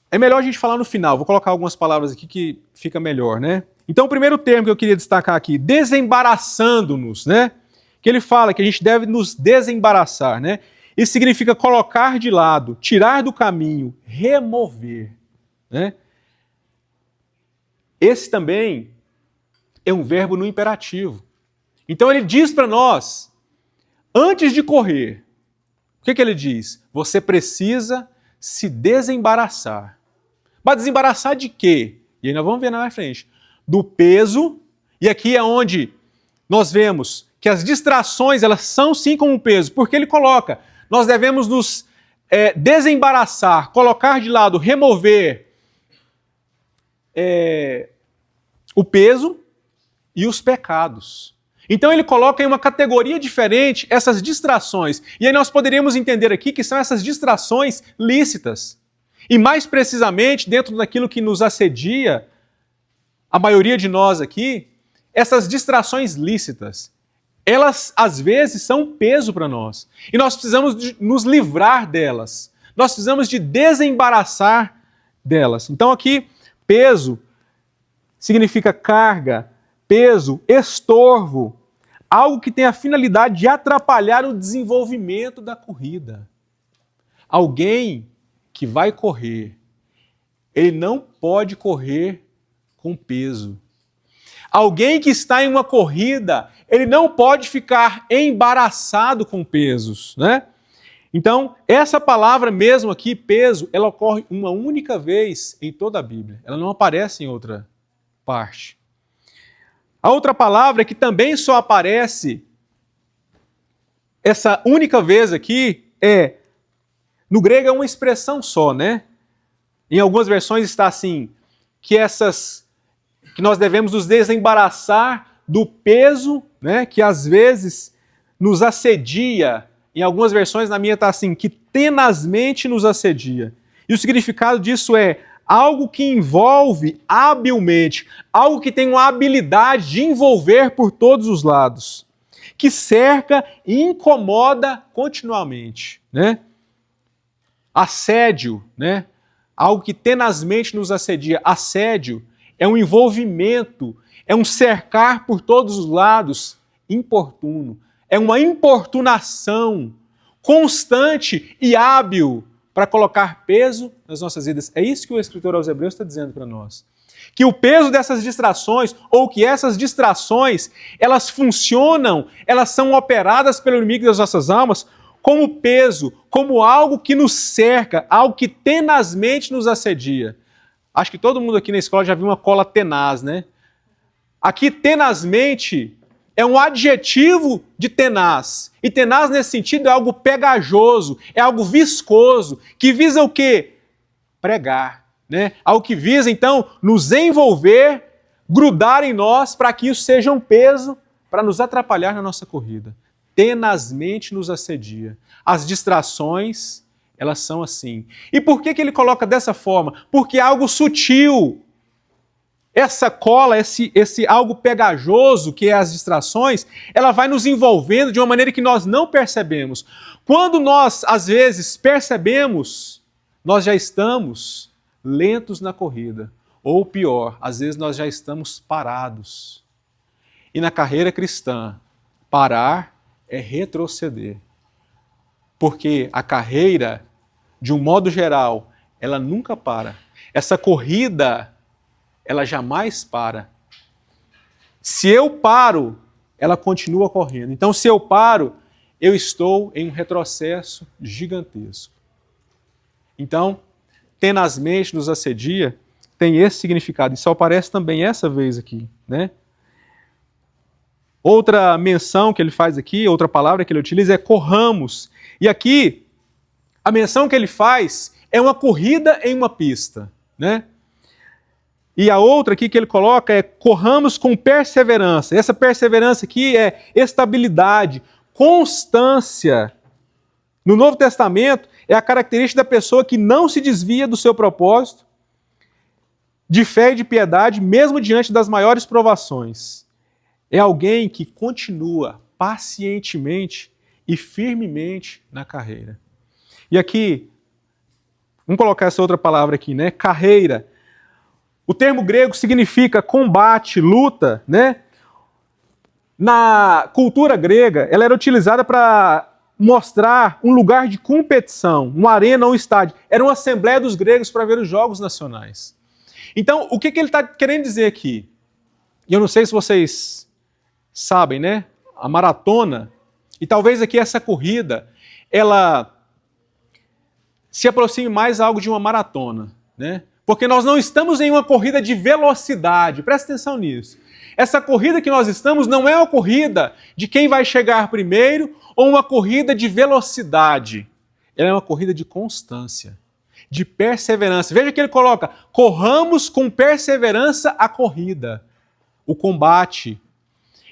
é melhor a gente falar no final. Vou colocar algumas palavras aqui que fica melhor, né? Então, o primeiro termo que eu queria destacar aqui, desembaraçando-nos, né? Que ele fala que a gente deve nos desembaraçar, né? Isso significa colocar de lado, tirar do caminho, remover, né? Esse também é um verbo no imperativo. Então ele diz para nós, antes de correr, o que ele diz? Você precisa se desembaraçar. Mas desembaraçar de quê? E aí nós vamos ver na frente. Do peso, e aqui é onde nós vemos que as distrações, elas são sim como um peso, porque ele coloca, nós devemos nos desembaraçar, colocar de lado, remover o peso e os pecados. Então ele coloca em uma categoria diferente essas distrações. E aí nós poderíamos entender aqui que são essas distrações lícitas. E mais precisamente, dentro daquilo que nos assedia, a maioria de nós aqui, essas distrações lícitas, elas às vezes são um peso para nós. E nós precisamos de nos livrar delas. Nós precisamos de desembaraçar delas. Então aqui, peso significa carga, peso, estorvo, algo que tem a finalidade de atrapalhar o desenvolvimento da corrida. Alguém que vai correr, ele não pode correr com peso. Alguém que está em uma corrida, ele não pode ficar embaraçado com pesos, né? Então, essa palavra mesmo aqui, peso, ela ocorre uma única vez em toda a Bíblia. Ela não aparece em outra parte. A outra palavra que também só aparece essa única vez aqui no grego é uma expressão só, né? Em algumas versões está assim, que nós devemos nos desembaraçar do peso, né, que às vezes nos assedia. Em algumas versões, na minha está assim, que tenazmente nos assedia. E o significado disso é algo que envolve habilmente, algo que tem uma habilidade de envolver por todos os lados, que cerca e incomoda continuamente, né? Assédio, né? Algo que tenazmente nos assedia. Assédio é um envolvimento, é um cercar por todos os lados importuno. É uma importunação constante e hábil para colocar peso nas nossas vidas. É isso que o escritor aos Hebreus está dizendo para nós. Que o peso dessas distrações, ou que essas distrações, elas funcionam, elas são operadas pelo inimigo das nossas almas como peso, como algo que nos cerca, algo que tenazmente nos assedia. Acho que todo mundo aqui na escola já viu uma cola tenaz, né? Aqui, tenazmente, é um adjetivo de tenaz. E tenaz, nesse sentido, é algo pegajoso, é algo viscoso, que visa o quê? Pregar, né? Algo que visa, então, nos envolver, grudar em nós, para que isso seja um peso para nos atrapalhar na nossa corrida. Tenazmente nos assedia. As distrações, elas são assim. E por que ele coloca dessa forma? Porque é algo sutil. Essa cola, esse algo pegajoso, que é as distrações, ela vai nos envolvendo de uma maneira que nós não percebemos. Quando nós, às vezes, percebemos, nós já estamos lentos na corrida. Ou pior, às vezes nós já estamos parados. E na carreira cristã, parar é retroceder. Porque a carreira, de um modo geral, ela nunca para. Essa corrida, ela jamais para. Se eu paro, ela continua correndo. Então, se eu paro, eu estou em um retrocesso gigantesco. Então, tenazmente nos assedia, tem esse significado. E só aparece também essa vez aqui, né? Outra menção que ele faz aqui, outra palavra que ele utiliza é corramos. E aqui, a menção que ele faz é uma corrida em uma pista, né? E a outra aqui que ele coloca é corramos com perseverança. Essa perseverança aqui é estabilidade, constância. No Novo Testamento é a característica da pessoa que não se desvia do seu propósito, de fé e de piedade, mesmo diante das maiores provações. É alguém que continua pacientemente e firmemente na carreira. E aqui, vamos colocar essa outra palavra aqui, né? Carreira. O termo grego significa combate, luta, né? Na cultura grega, ela era utilizada para mostrar um lugar de competição, uma arena ou um estádio. Era uma assembleia dos gregos para ver os jogos nacionais. Então, o que ele está querendo dizer aqui? E eu não sei se vocês sabem, né? A maratona, e talvez aqui essa corrida, ela se aproxime mais algo de uma maratona, né? Porque nós não estamos em uma corrida de velocidade, presta atenção nisso. Essa corrida que nós estamos não é uma corrida de quem vai chegar primeiro ou uma corrida de velocidade. Ela é uma corrida de constância, de perseverança. Veja que ele coloca, corramos com perseverança a corrida, o combate.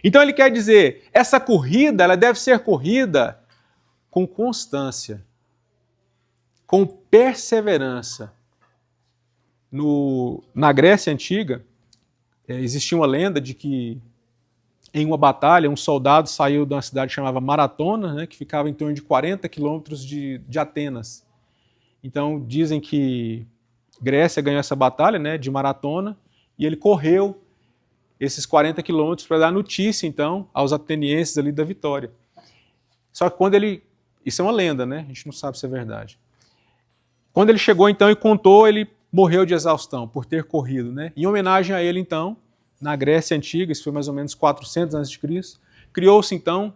Então ele quer dizer, essa corrida ela deve ser corrida com constância, com perseverança. Na Grécia Antiga, existia uma lenda de que em uma batalha um soldado saiu de uma cidade chamada Maratona, né, que ficava em torno de 40 quilômetros de Atenas. Então dizem que Grécia ganhou essa batalha, né, de maratona, e ele correu esses 40 quilômetros para dar notícia, então, aos atenienses ali da vitória. Só que quando ele... Isso é uma lenda, né? A gente não sabe se é verdade. Quando ele chegou, então, e contou, ele morreu de exaustão por ter corrido, né? Em homenagem a ele, então, na Grécia Antiga, isso foi mais ou menos 400 a.C., criou-se, então,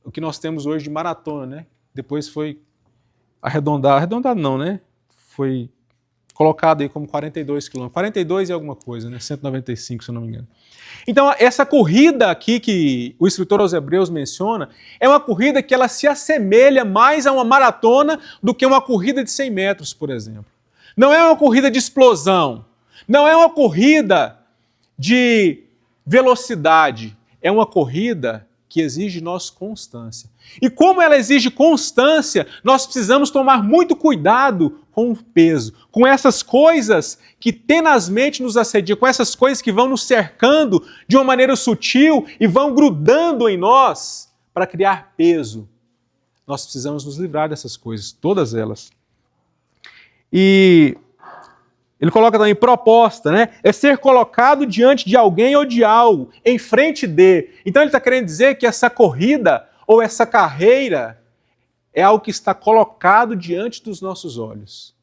o que nós temos hoje de maratona, né? Depois foi arredondado não, né? Foi colocado aí como 42 quilômetros. 42 e alguma coisa, né? 195, se eu não me engano. Então, essa corrida aqui que o escritor aos Hebreus menciona, é uma corrida que ela se assemelha mais a uma maratona do que uma corrida de 100 metros, por exemplo. Não é uma corrida de explosão, não é uma corrida de velocidade, é uma corrida que exige de nós constância. E como ela exige constância, nós precisamos tomar muito cuidado com o peso, com essas coisas que tenazmente nos assediam, com essas coisas que vão nos cercando de uma maneira sutil e vão grudando em nós para criar peso. Nós precisamos nos livrar dessas coisas, todas elas. E ele coloca também proposta, né? É ser colocado diante de alguém ou de algo, em frente de. Então ele está querendo dizer que essa corrida ou essa carreira é algo que está colocado diante dos nossos olhos.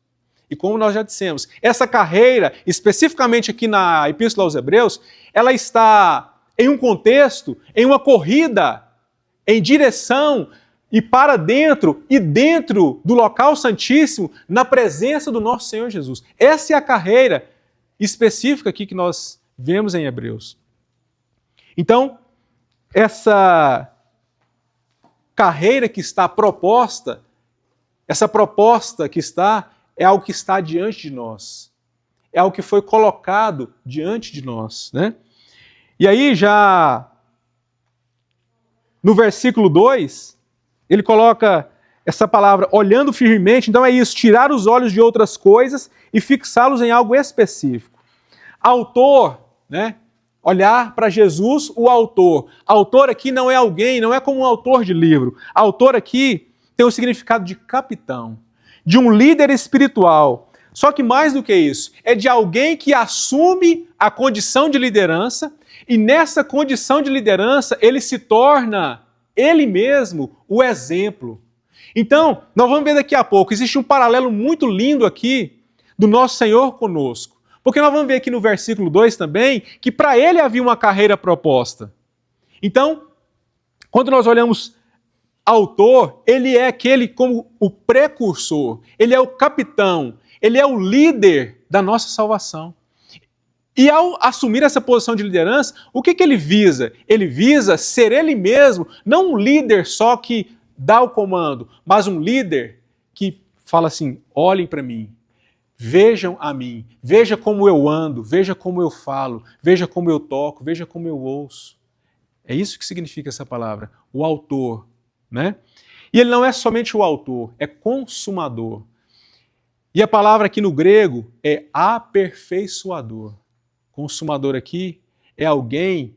E como nós já dissemos, essa carreira, especificamente aqui na Epístola aos Hebreus, ela está em um contexto, em uma corrida, em direção e para dentro e dentro do local santíssimo, na presença do nosso Senhor Jesus. Essa é a carreira específica aqui que nós vemos em Hebreus. Então, essa carreira que está proposta, essa proposta que está, é algo que está diante de nós. É algo que foi colocado diante de nós, né? E aí já no versículo 2, ele coloca essa palavra olhando firmemente, então é isso, tirar os olhos de outras coisas e fixá-los em algo específico. Autor, né? Olhar para Jesus, o autor. Autor aqui não é alguém, não é como um autor de livro. Autor aqui tem o significado de capitão. de um líder espiritual. Só que mais do que isso, é de alguém que assume a condição de liderança e nessa condição de liderança ele se torna, ele mesmo, o exemplo. Então, nós vamos ver daqui a pouco, existe um paralelo muito lindo aqui do nosso Senhor conosco. Porque nós vamos ver aqui no versículo 2 também, que para ele havia uma carreira proposta. Então, quando nós olhamos autor, ele é aquele como o precursor, ele é o capitão, ele é o líder da nossa salvação. E ao assumir essa posição de liderança, o que ele visa? Ele visa ser ele mesmo, não um líder só que dá o comando, mas um líder que fala assim, olhem para mim, vejam a mim, veja como eu ando, veja como eu falo, veja como eu toco, veja como eu ouço. É isso que significa essa palavra, o autor, né? E ele não é somente o autor, é consumador. E a palavra aqui no grego é aperfeiçoador. Consumador aqui é alguém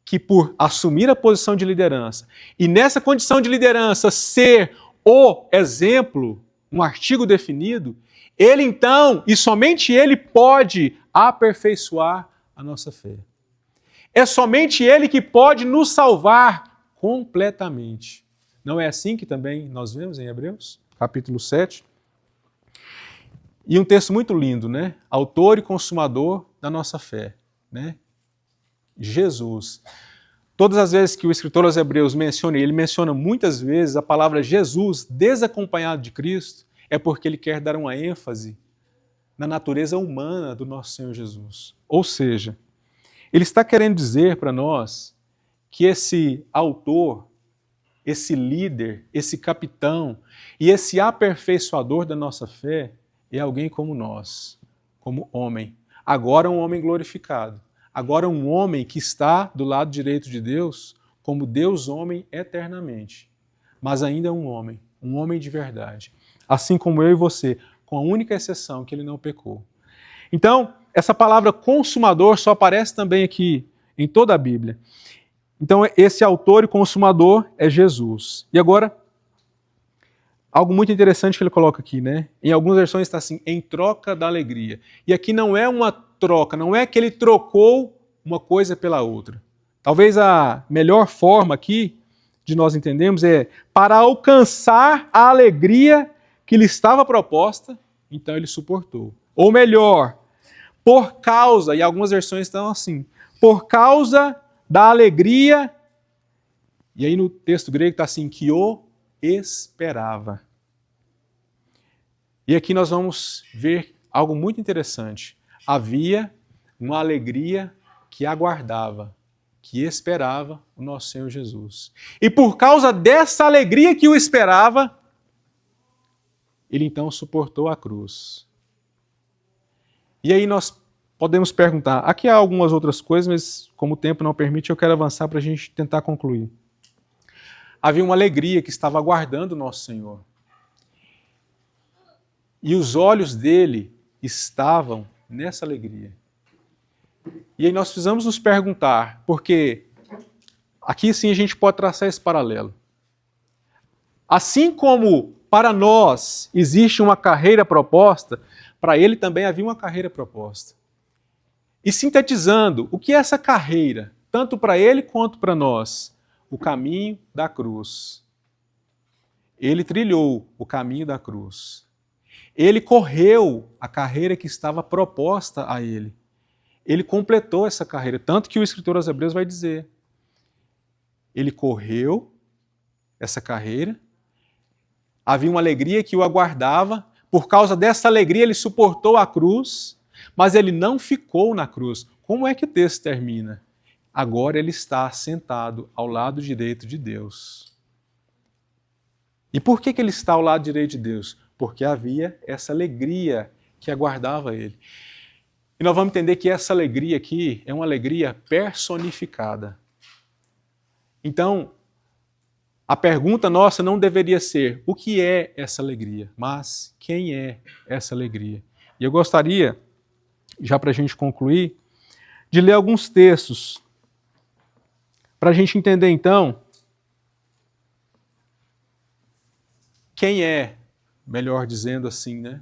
que por assumir a posição de liderança e nessa condição de liderança ser o exemplo, um artigo definido, ele então, e somente ele pode aperfeiçoar a nossa fé. É somente ele que pode nos salvar completamente. Não é assim que também nós vemos em Hebreus, capítulo 7? E um texto muito lindo, né? Autor e consumador da nossa fé, né? Jesus. Todas as vezes que o escritor aos Hebreus menciona, e ele menciona muitas vezes a palavra Jesus desacompanhado de Cristo, é porque ele quer dar uma ênfase na natureza humana do nosso Senhor Jesus. Ou seja, ele está querendo dizer para nós que esse autor, esse líder, esse capitão e esse aperfeiçoador da nossa fé é alguém como nós, como homem. Agora um homem glorificado. Agora um homem que está do lado direito de Deus como Deus homem eternamente. Mas ainda é um homem de verdade. Assim como eu e você, com a única exceção que ele não pecou. Então, essa palavra consumador só aparece também aqui em toda a Bíblia. Então, esse autor e consumador é Jesus. E agora, algo muito interessante que ele coloca aqui, né? Em algumas versões está assim, em troca da alegria. E aqui não é uma troca, não é que ele trocou uma coisa pela outra. Talvez a melhor forma aqui de nós entendermos é para alcançar a alegria que lhe estava proposta, então ele suportou. Ou melhor, por causa, e algumas versões estão assim, por causa da alegria, e aí no texto grego está assim, que o esperava. E aqui nós vamos ver algo muito interessante. Havia uma alegria que aguardava, que esperava o nosso Senhor Jesus. E por causa dessa alegria que o esperava, ele então suportou a cruz. E aí nós podemos perguntar, aqui há algumas outras coisas, mas como o tempo não permite, eu quero avançar para a gente tentar concluir. Havia uma alegria que estava aguardando o nosso Senhor. E os olhos dele estavam nessa alegria. E aí nós precisamos nos perguntar, porque aqui sim a gente pode traçar esse paralelo. Assim como para nós existe uma carreira proposta, para ele também havia uma carreira proposta. E sintetizando, o que é essa carreira? Tanto para ele quanto para nós. O caminho da cruz. Ele trilhou o caminho da cruz. Ele correu a carreira que estava proposta a ele. Ele completou essa carreira, tanto que o escritor aos Hebreus vai dizer. Ele correu essa carreira, havia uma alegria que o aguardava, por causa dessa alegria ele suportou a cruz, mas ele não ficou na cruz. Como é que o texto termina? Agora ele está sentado ao lado direito de Deus. E por que ele está ao lado direito de Deus? Porque havia essa alegria que aguardava ele. E nós vamos entender que essa alegria aqui é uma alegria personificada. Então, a pergunta nossa não deveria ser o que é essa alegria, mas quem é essa alegria? E eu gostaria, já para a gente concluir, de ler alguns textos para a gente entender então quem é melhor dizendo assim, né?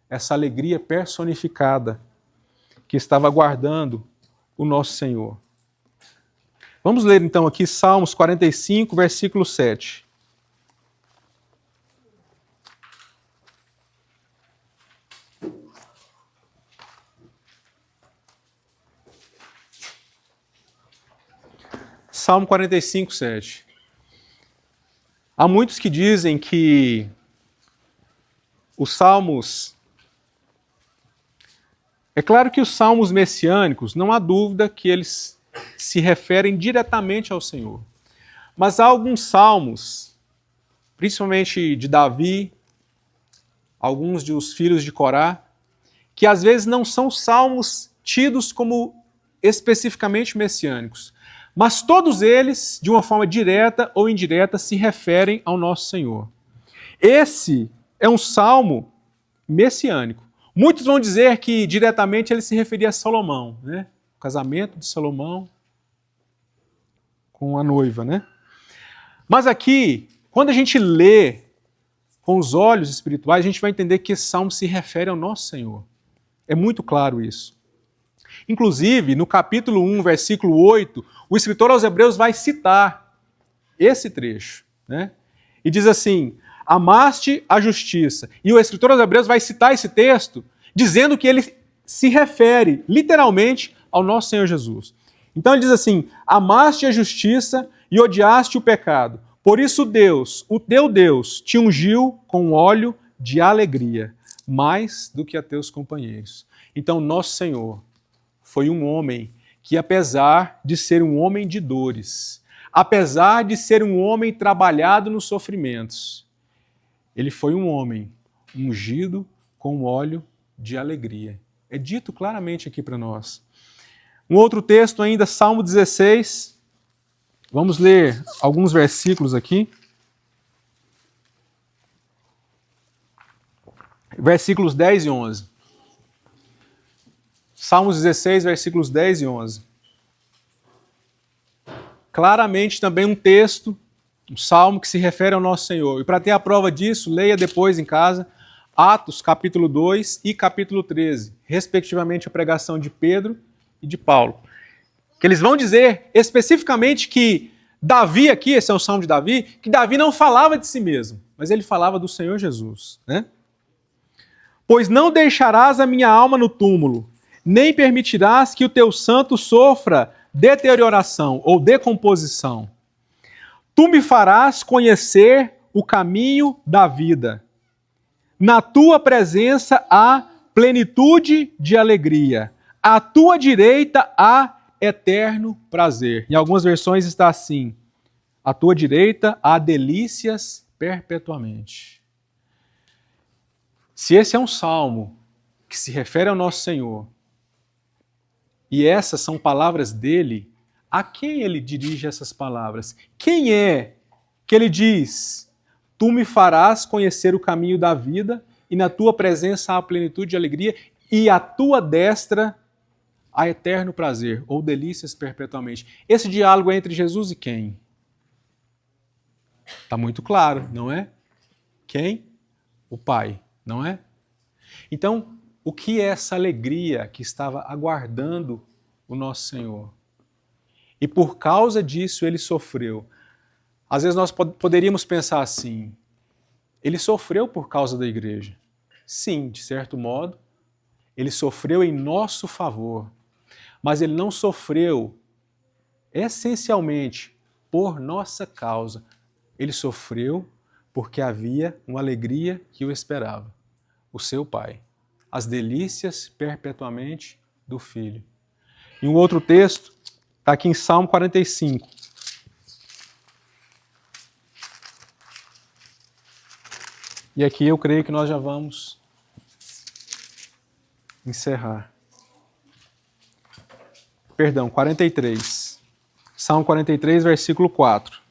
Essa alegria personificada que estava aguardando o nosso Senhor. Vamos ler então aqui Salmos 45, versículo 7. Salmo 45, 7. Há muitos que dizem que os salmos... É claro que os salmos messiânicos, não há dúvida que eles se referem diretamente ao Senhor. Mas há alguns salmos, principalmente de Davi, alguns dos filhos de Corá, que às vezes não são salmos tidos como especificamente messiânicos. Mas todos eles, de uma forma direta ou indireta, se referem ao nosso Senhor. Esse é um salmo messiânico. Muitos vão dizer que diretamente ele se referia a Salomão, né? O casamento de Salomão com a noiva, né? Mas aqui, quando a gente lê com os olhos espirituais, a gente vai entender que esse salmo se refere ao nosso Senhor. É muito claro isso. Inclusive, no capítulo 1, versículo 8, o escritor aos Hebreus vai citar esse trecho, né? E diz assim: amaste a justiça. E o escritor aos Hebreus vai citar esse texto dizendo que ele se refere literalmente ao nosso Senhor Jesus. Então ele diz assim: amaste a justiça e odiaste o pecado. Por isso Deus, o teu Deus, te ungiu com óleo de alegria, mais do que a teus companheiros. Então nosso Senhor foi um homem que, apesar de ser um homem de dores, apesar de ser um homem trabalhado nos sofrimentos, ele foi um homem ungido com óleo de alegria. É dito claramente aqui para nós. Um outro texto ainda, Salmo 16. Vamos ler alguns versículos aqui. Versículos 10 e 11. Salmos 16, versículos 10 e 11. Claramente também um texto, um salmo que se refere ao nosso Senhor. E para ter a prova disso, leia depois em casa Atos, capítulo 2 e capítulo 13, respectivamente a pregação de Pedro e de Paulo. Que eles vão dizer especificamente que Davi aqui, esse é o salmo de Davi, que Davi não falava de si mesmo, mas ele falava do Senhor Jesus, né? Pois não deixarás a minha alma no túmulo, nem permitirás que o teu santo sofra deterioração ou decomposição. Tu me farás conhecer o caminho da vida. Na tua presença há plenitude de alegria. À tua direita há eterno prazer. Em algumas versões está assim: à tua direita há delícias perpetuamente. Se esse é um salmo que se refere ao nosso Senhor, e essas são palavras dele, a quem ele dirige essas palavras? Quem é que ele diz: tu me farás conhecer o caminho da vida, e na tua presença há plenitude de alegria, e à tua destra há eterno prazer, ou delícias perpetuamente. Esse diálogo é entre Jesus e quem? Está muito claro, não é? Quem? O Pai, não é? Então, o que é essa alegria que estava aguardando o nosso Senhor? E por causa disso ele sofreu. Às vezes nós poderíamos pensar assim: ele sofreu por causa da igreja. Sim, de certo modo, ele sofreu em nosso favor. Mas ele não sofreu essencialmente por nossa causa. Ele sofreu porque havia uma alegria que o esperava: o seu Pai. As delícias perpetuamente do Filho. E um outro texto está aqui em Salmo 45. E aqui eu creio que nós já vamos encerrar. Perdão, 43. Salmo 43, versículo 4.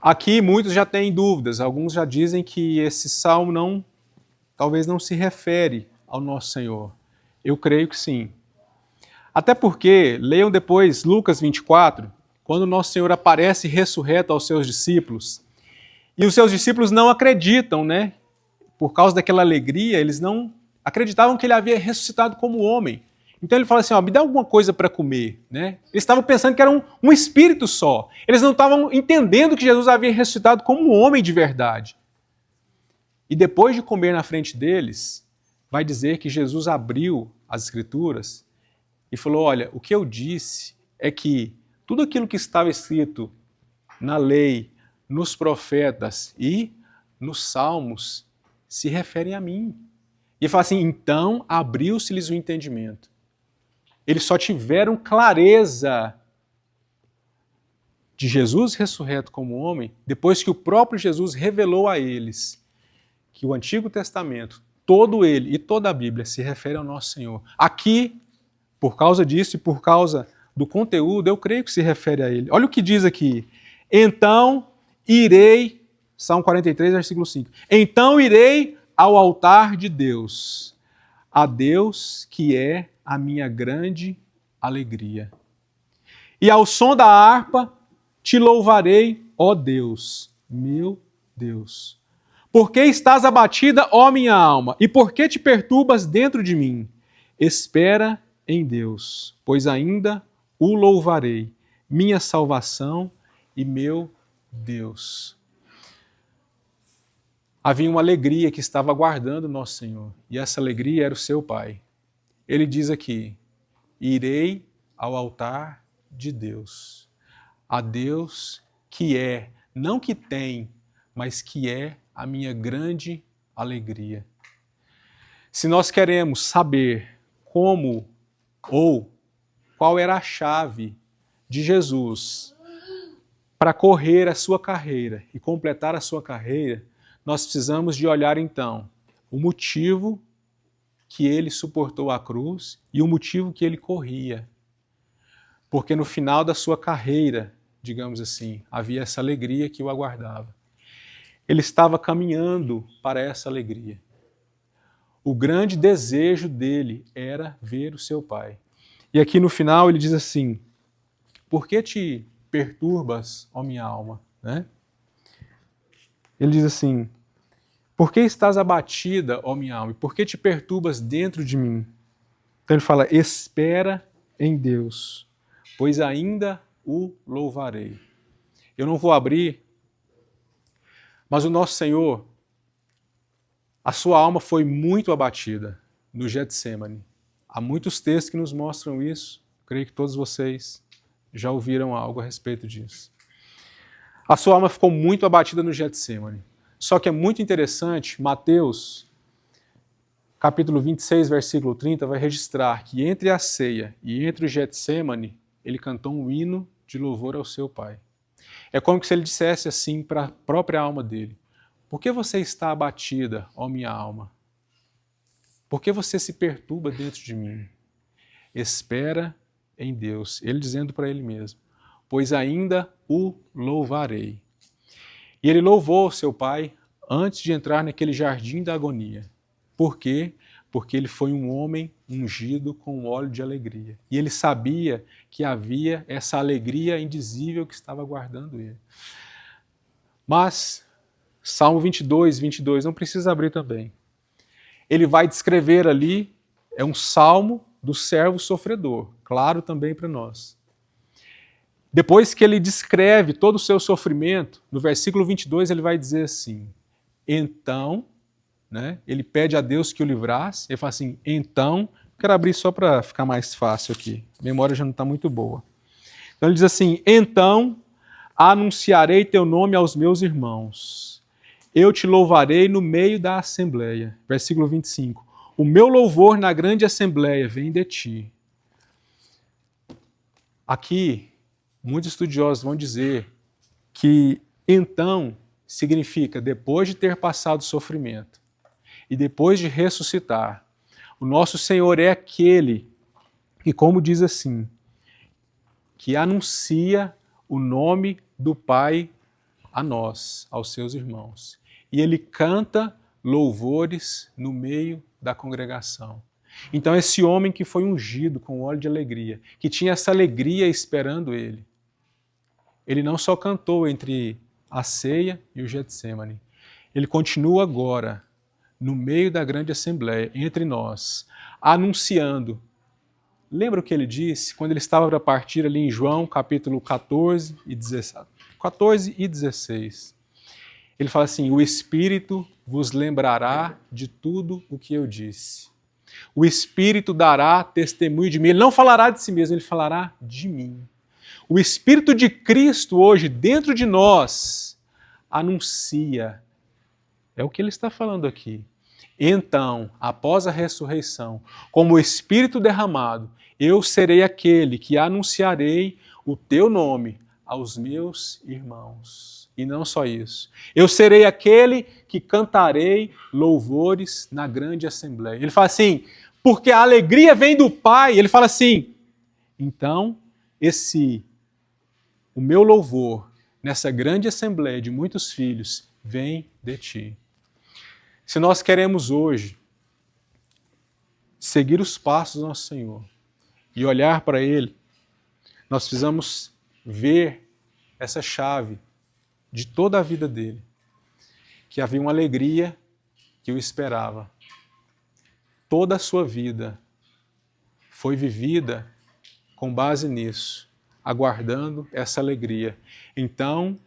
Aqui muitos já têm dúvidas, alguns já dizem que esse salmo talvez não se refere ao nosso Senhor. Eu creio que sim. Até porque, leiam depois Lucas 24, quando Nosso Senhor aparece ressurreto aos seus discípulos, e os seus discípulos não acreditam, né? Por causa daquela alegria, eles não acreditavam que ele havia ressuscitado como homem. Então ele fala assim, ó, me dá alguma coisa para comer, né? Eles estavam pensando que era um espírito só. Eles não estavam entendendo que Jesus havia ressuscitado como um homem de verdade. E depois de comer na frente deles, vai dizer que Jesus abriu as Escrituras e falou, olha, o que eu disse é que tudo aquilo que estava escrito na lei, nos profetas e nos salmos se referem a mim. E ele fala assim, então abriu-se-lhes o entendimento. Eles só tiveram clareza de Jesus ressurreto como homem depois que o próprio Jesus revelou a eles que o Antigo Testamento, todo ele e toda a Bíblia se refere ao nosso Senhor. Aqui, por causa disso e por causa do conteúdo, eu creio que se refere a ele. Olha o que diz aqui. Então irei, Salmo 43, versículo 5. Então irei ao altar de Deus, a Deus que é a minha grande alegria. E ao som da harpa te louvarei, ó Deus, meu Deus. Por que estás abatida, ó minha alma? E por que te perturbas dentro de mim? Espera em Deus, pois ainda o louvarei, minha salvação e meu Deus. Havia uma alegria que estava aguardando nosso Senhor, e essa alegria era o seu Pai. Ele diz aqui, irei ao altar de Deus, a Deus que é, não que tem, mas que é a minha grande alegria. Se nós queremos saber como ou qual era a chave de Jesus para correr a sua carreira e completar a sua carreira, nós precisamos de olhar então o motivo que ele suportou a cruz e o motivo que ele corria. Porque no final da sua carreira, digamos assim, havia essa alegria que o aguardava. Ele estava caminhando para essa alegria. O grande desejo dele era ver o seu Pai. E aqui no final ele diz assim, por que te perturbas, ó minha alma? Né? Ele diz assim, por que estás abatida, ó minha alma? E por que te perturbas dentro de mim? Então ele fala, espera em Deus, pois ainda o louvarei. Eu não vou abrir, mas o nosso Senhor, a sua alma foi muito abatida no Getsêmani. Há muitos textos que nos mostram isso. Creio que todos vocês já ouviram algo a respeito disso. A sua alma ficou muito abatida no Getsêmani. Só que é muito interessante, Mateus, capítulo 26, versículo 30, vai registrar que entre a ceia e entre o Getsêmani, ele cantou um hino de louvor ao seu Pai. É como se ele dissesse assim para a própria alma dele, por que você está abatida, ó minha alma? Por que você se perturba dentro de mim? Espera em Deus. Ele dizendo para ele mesmo, pois ainda o louvarei. E ele louvou seu Pai antes de entrar naquele jardim da agonia. Por quê? Porque ele foi um homem ungido com óleo de alegria. E ele sabia que havia essa alegria indizível que estava aguardando ele. Mas, Salmo 22, não precisa abrir também. Ele vai descrever ali, é um salmo do servo sofredor, claro também para nós. Depois que ele descreve todo o seu sofrimento, no versículo 22 ele vai dizer assim, então, né, ele pede a Deus que o livrasse, ele fala assim, então, quero abrir só para ficar mais fácil aqui, a memória já não está muito boa. Então ele diz assim, então anunciarei teu nome aos meus irmãos, eu te louvarei no meio da assembleia. Versículo 25, o meu louvor na grande assembleia vem de ti. Aqui, muitos estudiosos vão dizer que então significa depois de ter passado o sofrimento e depois de ressuscitar, o nosso Senhor é aquele que, como diz assim, que anuncia o nome do Pai a nós, aos seus irmãos. E ele canta louvores no meio da congregação. Então esse homem que foi ungido com óleo de alegria, que tinha essa alegria esperando ele, ele não só cantou entre a ceia e o Getsêmani, ele continua agora, no meio da grande assembleia, entre nós, anunciando. Lembra o que ele disse quando ele estava para partir ali em João, capítulo 14 e 16? Ele fala assim: o Espírito vos lembrará de tudo o que eu disse. O Espírito dará testemunho de mim. Ele não falará de si mesmo, ele falará de mim. O Espírito de Cristo hoje dentro de nós anuncia. É o que ele está falando aqui. Então, após a ressurreição, como o Espírito derramado, eu serei aquele que anunciarei o teu nome aos meus irmãos. E não só isso. Eu serei aquele que cantarei louvores na grande assembleia. Ele fala assim, porque a alegria vem do Pai. Ele fala assim, então, o meu louvor nessa grande assembleia de muitos filhos vem de ti. Se nós queremos hoje seguir os passos do nosso Senhor e olhar para Ele, nós precisamos ver essa chave de toda a vida dele, que havia uma alegria que o esperava. Toda a sua vida foi vivida com base nisso, aguardando essa alegria. Então,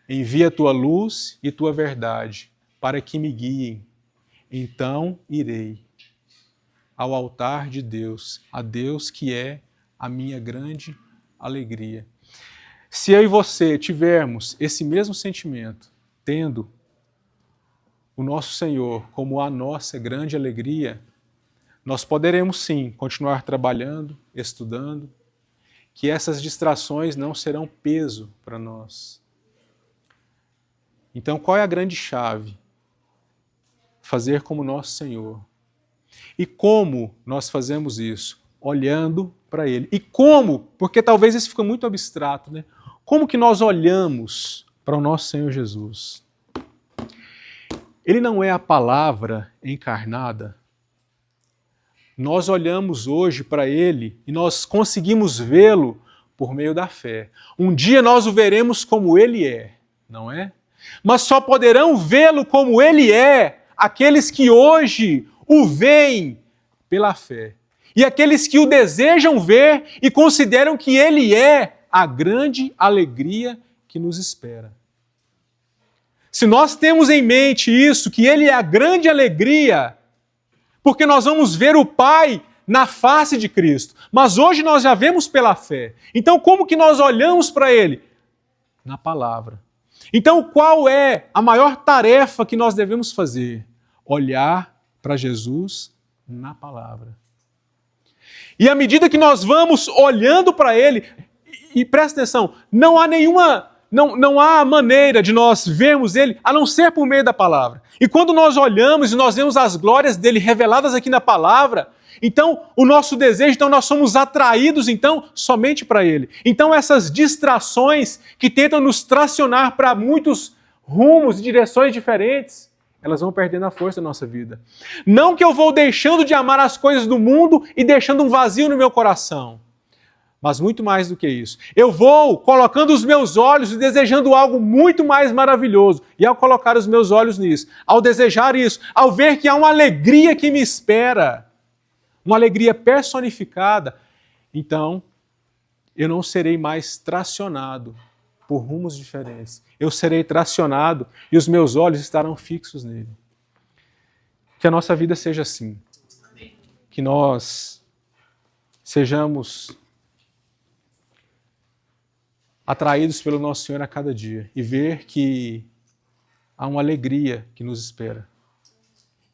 envia tua luz e tua verdade, para que me guiem. Então irei ao altar de Deus, a Deus que é a minha grande alegria. Se eu e você tivermos esse mesmo sentimento, tendo o nosso Senhor como a nossa grande alegria, nós poderemos sim continuar trabalhando, estudando, que essas distrações não serão peso para nós. Então, qual é a grande chave? Fazer como nosso Senhor. E como nós fazemos isso? Olhando para Ele. E como? Porque talvez isso fica muito abstrato, né? Como que nós olhamos para o nosso Senhor Jesus? Ele não é a palavra encarnada. Nós olhamos hoje para Ele e nós conseguimos vê-lo por meio da fé. Um dia nós o veremos como Ele é, não é? Mas só poderão vê-lo como Ele é aqueles que hoje o veem pela fé. E aqueles que o desejam ver e consideram que Ele é a grande alegria que nos espera. Se nós temos em mente isso, que Ele é a grande alegria, porque nós vamos ver o Pai na face de Cristo. Mas hoje nós já vemos pela fé. Então como que nós olhamos para Ele? Na palavra. Então qual é a maior tarefa que nós devemos fazer? Olhar para Jesus na palavra. E à medida que nós vamos olhando para Ele, e presta atenção, não há maneira de nós vermos Ele a não ser por meio da palavra. E quando nós olhamos e nós vemos as glórias dele reveladas aqui na palavra, então o nosso desejo, então nós somos atraídos então somente para Ele. Então essas distrações que tentam nos tracionar para muitos rumos e direções diferentes, elas vão perdendo a força da nossa vida. Não que eu vou deixando de amar as coisas do mundo e deixando um vazio no meu coração. Mas muito mais do que isso. Eu vou colocando os meus olhos e desejando algo muito mais maravilhoso. E ao colocar os meus olhos nisso, ao desejar isso, ao ver que há uma alegria que me espera, uma alegria personificada, então eu não serei mais tracionado por rumos diferentes. Eu serei tracionado e os meus olhos estarão fixos nele. Que a nossa vida seja assim. Que nós sejamos atraídos pelo nosso Senhor a cada dia e ver que há uma alegria que nos espera.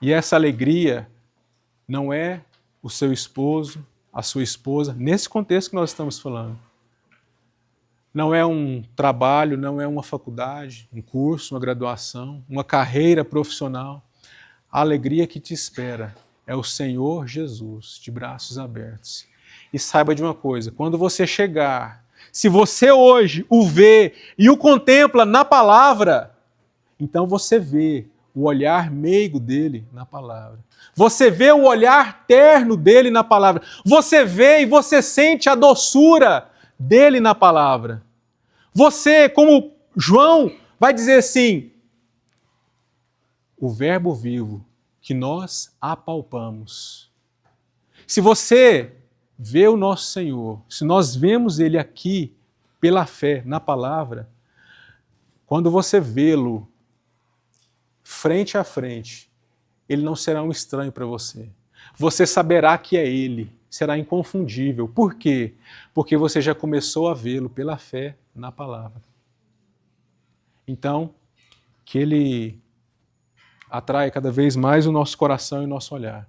E essa alegria não é o seu esposo, a sua esposa, nesse contexto que nós estamos falando. Não é um trabalho, não é uma faculdade, um curso, uma graduação, uma carreira profissional. A alegria que te espera é o Senhor Jesus, de braços abertos. E saiba de uma coisa, quando você chegar, se você hoje o vê e o contempla na palavra, então você vê o olhar meigo dele na palavra. Você vê o olhar terno dele na palavra. Você vê e você sente a doçura dele na palavra. Você, como João, vai dizer assim: o Verbo vivo que nós apalpamos. Se você vê o nosso Senhor, se nós vemos Ele aqui pela fé, na palavra, quando você vê-lo frente a frente, Ele não será um estranho para você. Você saberá que é Ele, será inconfundível. Por quê? Porque você já começou a vê-lo pela fé na palavra. Então, que Ele atrai cada vez mais o nosso coração e o nosso olhar.